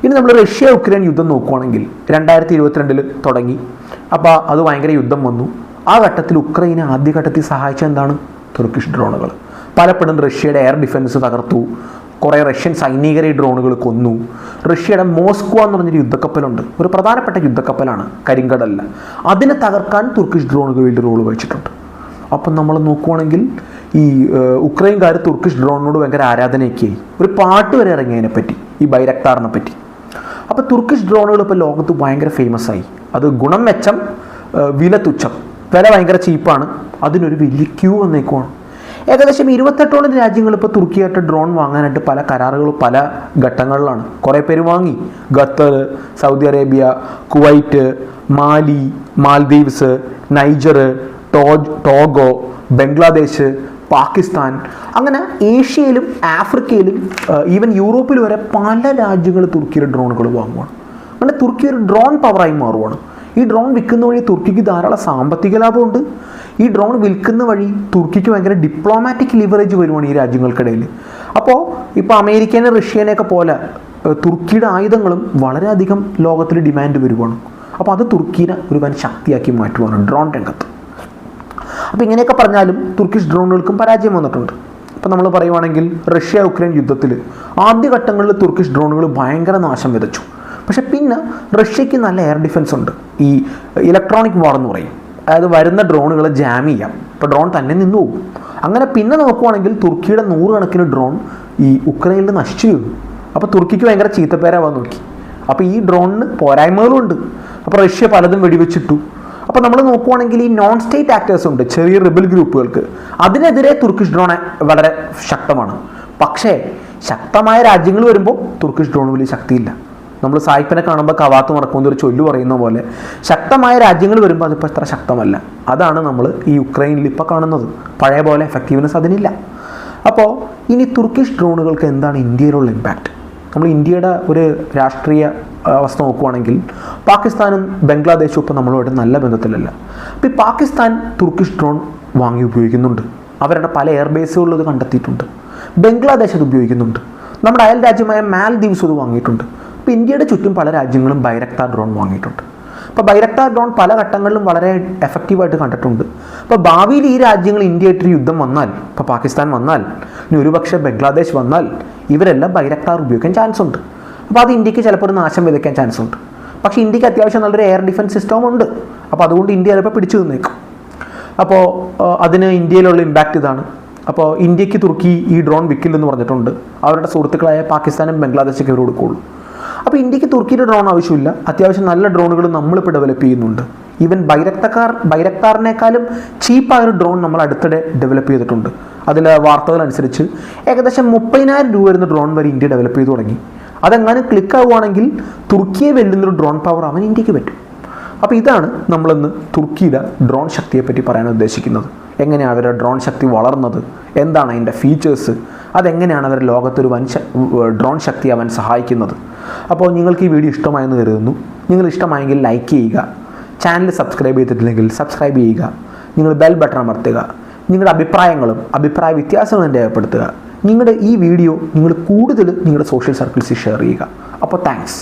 ഇനി നമ്മൾ റഷ്യ ഉക്രൈൻ യുദ്ധം നോക്കുകയാണെങ്കിൽ 2022 തുടങ്ങി. അപ്പോൾ അത് ഭയങ്കര യുദ്ധം വന്നു. ആ ഘട്ടത്തിൽ ഉക്രൈനെ ആദ്യഘട്ടത്തിൽ സഹായിച്ച എന്താണ്? തുർക്കിഷ് ഡ്രോണുകൾ. പലപ്പോഴും റഷ്യയുടെ എയർ ഡിഫൻസ് തകർത്തു. കുറേ റഷ്യൻ സൈനികരെ ഈ ഡ്രോണുകൾ കൊന്നു. റഷ്യയുടെ മോസ്കോ എന്ന് പറഞ്ഞൊരു യുദ്ധക്കപ്പലുണ്ട്, ഒരു പ്രധാനപ്പെട്ട യുദ്ധക്കപ്പലാണ് കരിങ്കടലിൽ. അതിനെ തകർക്കാൻ തുർക്കിഷ് ഡ്രോണുകൾ വലിയ റോൾ വഹിച്ചിട്ടുണ്ട്. അപ്പം നമ്മൾ നോക്കുവാണെങ്കിൽ ഈ ഉക്രൈൻകാർ തുർക്കിഷ് ഡ്രോണിനോട് ഭയങ്കര ആരാധനയൊക്കെയായി. ഒരു പാട്ട് വരെ ഇറങ്ങിയതിനെപ്പറ്റി, ഈ ബൈരക്താറിനെ പറ്റി. അപ്പോൾ തുർക്കിഷ് ഡ്രോണുകൾ ഇപ്പോൾ ലോകത്ത് ഭയങ്കര ഫേമസ് ആയി. അത് ഗുണം മെച്ചം, വില തുച്ഛം. വില ഭയങ്കര ചീപ്പാണ്. അതിനൊരു വലിയ ക്യൂ വന്നേക്കുവാണ്. ഏകദേശം 28ഓളം രാജ്യങ്ങൾ ഇപ്പോൾ തുർക്കിയായിട്ട് ഡ്രോൺ വാങ്ങാനായിട്ട് പല കരാറുകളും പല ഘട്ടങ്ങളിലാണ്. കുറേ പേര് വാങ്ങി. ഖത്തർ, സൗദി അറേബ്യ, കുവൈറ്റ്, മാലി, മാൽദീവ്സ്, നൈജർ, ടോഗോ, ബംഗ്ലാദേശ്, പാകിസ്ഥാൻ, അങ്ങനെ ഏഷ്യയിലും ആഫ്രിക്കയിലും ഈവൻ യൂറോപ്പിൽ വരെ പല രാജ്യങ്ങൾ തുർക്കിയുടെ ഡ്രോണുകൾ വാങ്ങുവാണ്. അങ്ങനെ തുർക്കി ഒരു ഡ്രോൺ പവറായി മാറുവാണ്. ഈ ഡ്രോൺ വിൽക്കുന്ന വഴി തുർക്കിക്ക് ധാരാളം സാമ്പത്തിക ലാഭമുണ്ട്. ഈ ഡ്രോൺ വിൽക്കുന്ന വഴി തുർക്കിക്ക് ഭയങ്കര ഡിപ്ലോമാറ്റിക് ലിവറേജ് വരുവാണ് ഈ രാജ്യങ്ങൾക്കിടയിൽ. അപ്പോൾ ഇപ്പോൾ അമേരിക്കനെ റഷ്യനെയൊക്കെ പോലെ തുർക്കിയുടെ ആയുധങ്ങളും വളരെയധികം ലോകത്തിൽ ഡിമാൻഡ് വരുവാണ്. അപ്പോൾ അത് തുർക്കിനെ ഒരു വൻ ശക്തിയാക്കി മാറ്റുവാണ് ഡ്രോൺ രംഗത്ത്. അപ്പോൾ ഇങ്ങനെയൊക്കെ പറഞ്ഞാലും തുർക്കിഷ് ഡ്രോണുകൾക്കും പരാജയം വന്നിട്ടുണ്ട്. ഇപ്പോൾ നമ്മൾ പറയുവാണെങ്കിൽ റഷ്യ ഉക്രൈൻ യുദ്ധത്തിൽ ആദ്യഘട്ടങ്ങളിൽ തുർക്കിഷ് ഡ്രോണുകൾ ഭയങ്കര നാശം വിതച്ചു. പക്ഷേ പിന്നെ റഷ്യക്ക് നല്ല എയർ ഡിഫൻസ് ഉണ്ട്. ഈ ഇലക്ട്രോണിക് വാർ എന്ന് പറയും. അതായത് വരുന്ന ഡ്രോണുകളെ ജാം ചെയ്യാം. ഇപ്പോൾ ഡ്രോൺ തന്നെ നിന്ന് പോകും. അങ്ങനെ പിന്നെ നോക്കുവാണെങ്കിൽ തുർക്കിയുടെ 100 കണക്കിന് ഡ്രോൺ ഈ ഉക്രൈനിൽ നശിച്ചു വീണു. അപ്പോൾ തുർക്കിക്ക് ഭയങ്കര ചീത്തപ്പേരാവാൻ നോക്കി. അപ്പോൾ ഈ ഡ്രോണിന് പോരായ്മകളുണ്ട്. അപ്പോൾ റഷ്യ പലതും വെടിവെച്ചിട്ടു. അപ്പോൾ നമ്മൾ നോക്കുവാണെങ്കിൽ ഈ നോൺ സ്റ്റേറ്റ് ആക്ടേഴ്സ് ഉണ്ട്, ചെറിയ റിബൽ ഗ്രൂപ്പുകൾക്ക്. അതിനെതിരെ തുർക്കിഷ് ഡ്രോൺ വളരെ ശക്തമാണ്. പക്ഷേ ശക്തമായ രാജ്യങ്ങൾ വരുമ്പോൾ തുർക്കിഷ് ഡ്രോൺ വലിയ ശക്തിയില്ല. നമ്മൾ സായിപ്പിനെ കാണുമ്പോൾ കവാത്ത് മറക്കുന്ന ഒരു ചൊല്ലു പറയുന്ന പോലെ ശക്തമായ രാജ്യങ്ങൾ വരുമ്പോൾ അതിപ്പോൾ അത്ര ശക്തമല്ല. അതാണ് നമ്മൾ ഈ യുക്രൈനിൽ ഇപ്പോൾ കാണുന്നത്. പഴയ പോലെ എഫക്റ്റീവ്നെസ് അതിനില്ല. അപ്പോൾ ഇനി തുർക്കിഷ് ഡ്രോണുകൾക്ക് എന്താണ് ഇന്ത്യയിലുള്ള ഇമ്പാക്റ്റ്? നമ്മൾ ഇന്ത്യയുടെ ഒരു രാഷ്ട്രീയ അവസ്ഥ നോക്കുവാണെങ്കിൽ പാകിസ്ഥാനും ബംഗ്ലാദേശും ഇപ്പോൾ നമ്മളുമായിട്ട് നല്ല ബന്ധത്തിലല്ല. അപ്പോൾ ഈ പാകിസ്ഥാൻ തുർക്കിഷ് ഡ്രോൺ വാങ്ങി ഉപയോഗിക്കുന്നുണ്ട്. അവരുടെ പല എയർബേസുകളിലും ഇത് കണ്ടെത്തിയിട്ടുണ്ട്. ബംഗ്ലാദേശ് അത് ഉപയോഗിക്കുന്നുണ്ട്. നമ്മുടെ അയൽ രാജ്യമായ മാൽദീവ്സ് അത് വാങ്ങിയിട്ടുണ്ട്. ഇപ്പോൾ ഇന്ത്യയുടെ ചുറ്റും പല രാജ്യങ്ങളും ബൈരക്താർ ഡ്രോൺ വാങ്ങിയിട്ടുണ്ട്. അപ്പോൾ ബൈരക്താർ ഡ്രോൺ പല ഘട്ടങ്ങളിലും വളരെ എഫക്റ്റീവായിട്ട് കണ്ടിട്ടുണ്ട്. അപ്പോൾ ഭാവിയിൽ ഈ രാജ്യങ്ങൾ ഇന്ത്യയായിട്ടൊരു യുദ്ധം വന്നാൽ, ഇപ്പോൾ പാകിസ്ഥാൻ വന്നാൽ, ഇനി ഒരുപക്ഷെ ബംഗ്ലാദേശ് വന്നാൽ, ഇവരെല്ലാം ബൈരക്താർ ഉപയോഗിക്കാൻ ചാൻസ് ഉണ്ട്. അപ്പോൾ അത് ഇന്ത്യക്ക് ചിലപ്പോൾ ഒരു നാശം വിതയ്ക്കാൻ ചാൻസ് ഉണ്ട്. പക്ഷേ ഇന്ത്യക്ക് അത്യാവശ്യം നല്ലൊരു എയർ ഡിഫൻസ് സിസ്റ്റവും ഉണ്ട്. അപ്പോൾ അതുകൊണ്ട് ഇന്ത്യ ചിലപ്പോൾ പിടിച്ചു നിന്നേക്കും. അപ്പോൾ അതിന് ഇന്ത്യയിലുള്ള ഇമ്പാക്റ്റ് ഇതാണ്. അപ്പോൾ ഇന്ത്യക്ക് തുർക്കി ഈ ഡ്രോൺ വിൽക്കില്ലെന്ന് പറഞ്ഞിട്ടുണ്ട്. അവരുടെ സുഹൃത്തുക്കളായ പാകിസ്ഥാനും ബംഗ്ലാദേശൊക്കെ ഇവർ കൊടുക്കുകയുള്ളൂ. അപ്പോൾ ഇന്ത്യക്ക് തുർക്കിയുടെ ഡ്രോൺ ആവശ്യമില്ല. അത്യാവശ്യം നല്ല ഡ്രോണുകൾ നമ്മളിപ്പോൾ ഡെവലപ്പ് ചെയ്യുന്നുണ്ട്. ഈവൻ ബൈരക്താറിനേക്കാളും ചീപ്പായൊരു ഡ്രോൺ നമ്മൾ അടുത്തിടെ ഡെവലപ്പ് ചെയ്തിട്ടുണ്ട്. അതിൽ വാർത്തകൾ അനുസരിച്ച് ഏകദേശം 30,000 രൂപ വരുന്ന ഡ്രോൺ വരെ ഇന്ത്യ ഡെവലപ്പ് ചെയ്ത് തുടങ്ങി. അതെങ്ങനെ ക്ലിക്ക് ആവുകയാണെങ്കിൽ തുർക്കിയെ വെല്ലുന്നൊരു ഡ്രോൺ പവർ അവൻ ഇന്ത്യക്ക് പറ്റും. അപ്പോൾ ഇതാണ് നമ്മളിന്ന് തുർക്കിയുടെ ഡ്രോൺ ശക്തിയെപ്പറ്റി പറയാൻ ഉദ്ദേശിക്കുന്നത്. എങ്ങനെയാണ് അവരുടെ ഡ്രോൺ ശക്തി വളർന്നത്, എന്താണ് അതിൻ്റെ ഫീച്ചേഴ്സ്, അതെങ്ങനെയാണ് അവർ ലോകത്തൊരു വൻ ഡ്രോൺ ശക്തി അവൻ സഹായിക്കുന്നത്. അപ്പോൾ നിങ്ങൾക്ക് ഈ വീഡിയോ ഇഷ്ടമായെന്ന് കരുതുന്നു. നിങ്ങൾ ഇഷ്ടമായെങ്കിൽ ലൈക്ക് ചെയ്യുക, ചാനൽ സബ്സ്ക്രൈബ് ചെയ്തിട്ടില്ലെങ്കിൽ സബ്സ്ക്രൈബ് ചെയ്യുക, നിങ്ങൾ ബെൽ ബട്ടൺ അമർത്തുക, നിങ്ങളുടെ അഭിപ്രായങ്ങളും അഭിപ്രായ വ്യത്യാസങ്ങളും രേഖപ്പെടുത്തുക. നിങ്ങളുടെ ഈ വീഡിയോ നിങ്ങൾ കൂടുതൽ നിങ്ങളുടെ സോഷ്യൽ സർക്കിൾസിൽ ഷെയർ ചെയ്യുക. അപ്പോൾ താങ്ക്സ്.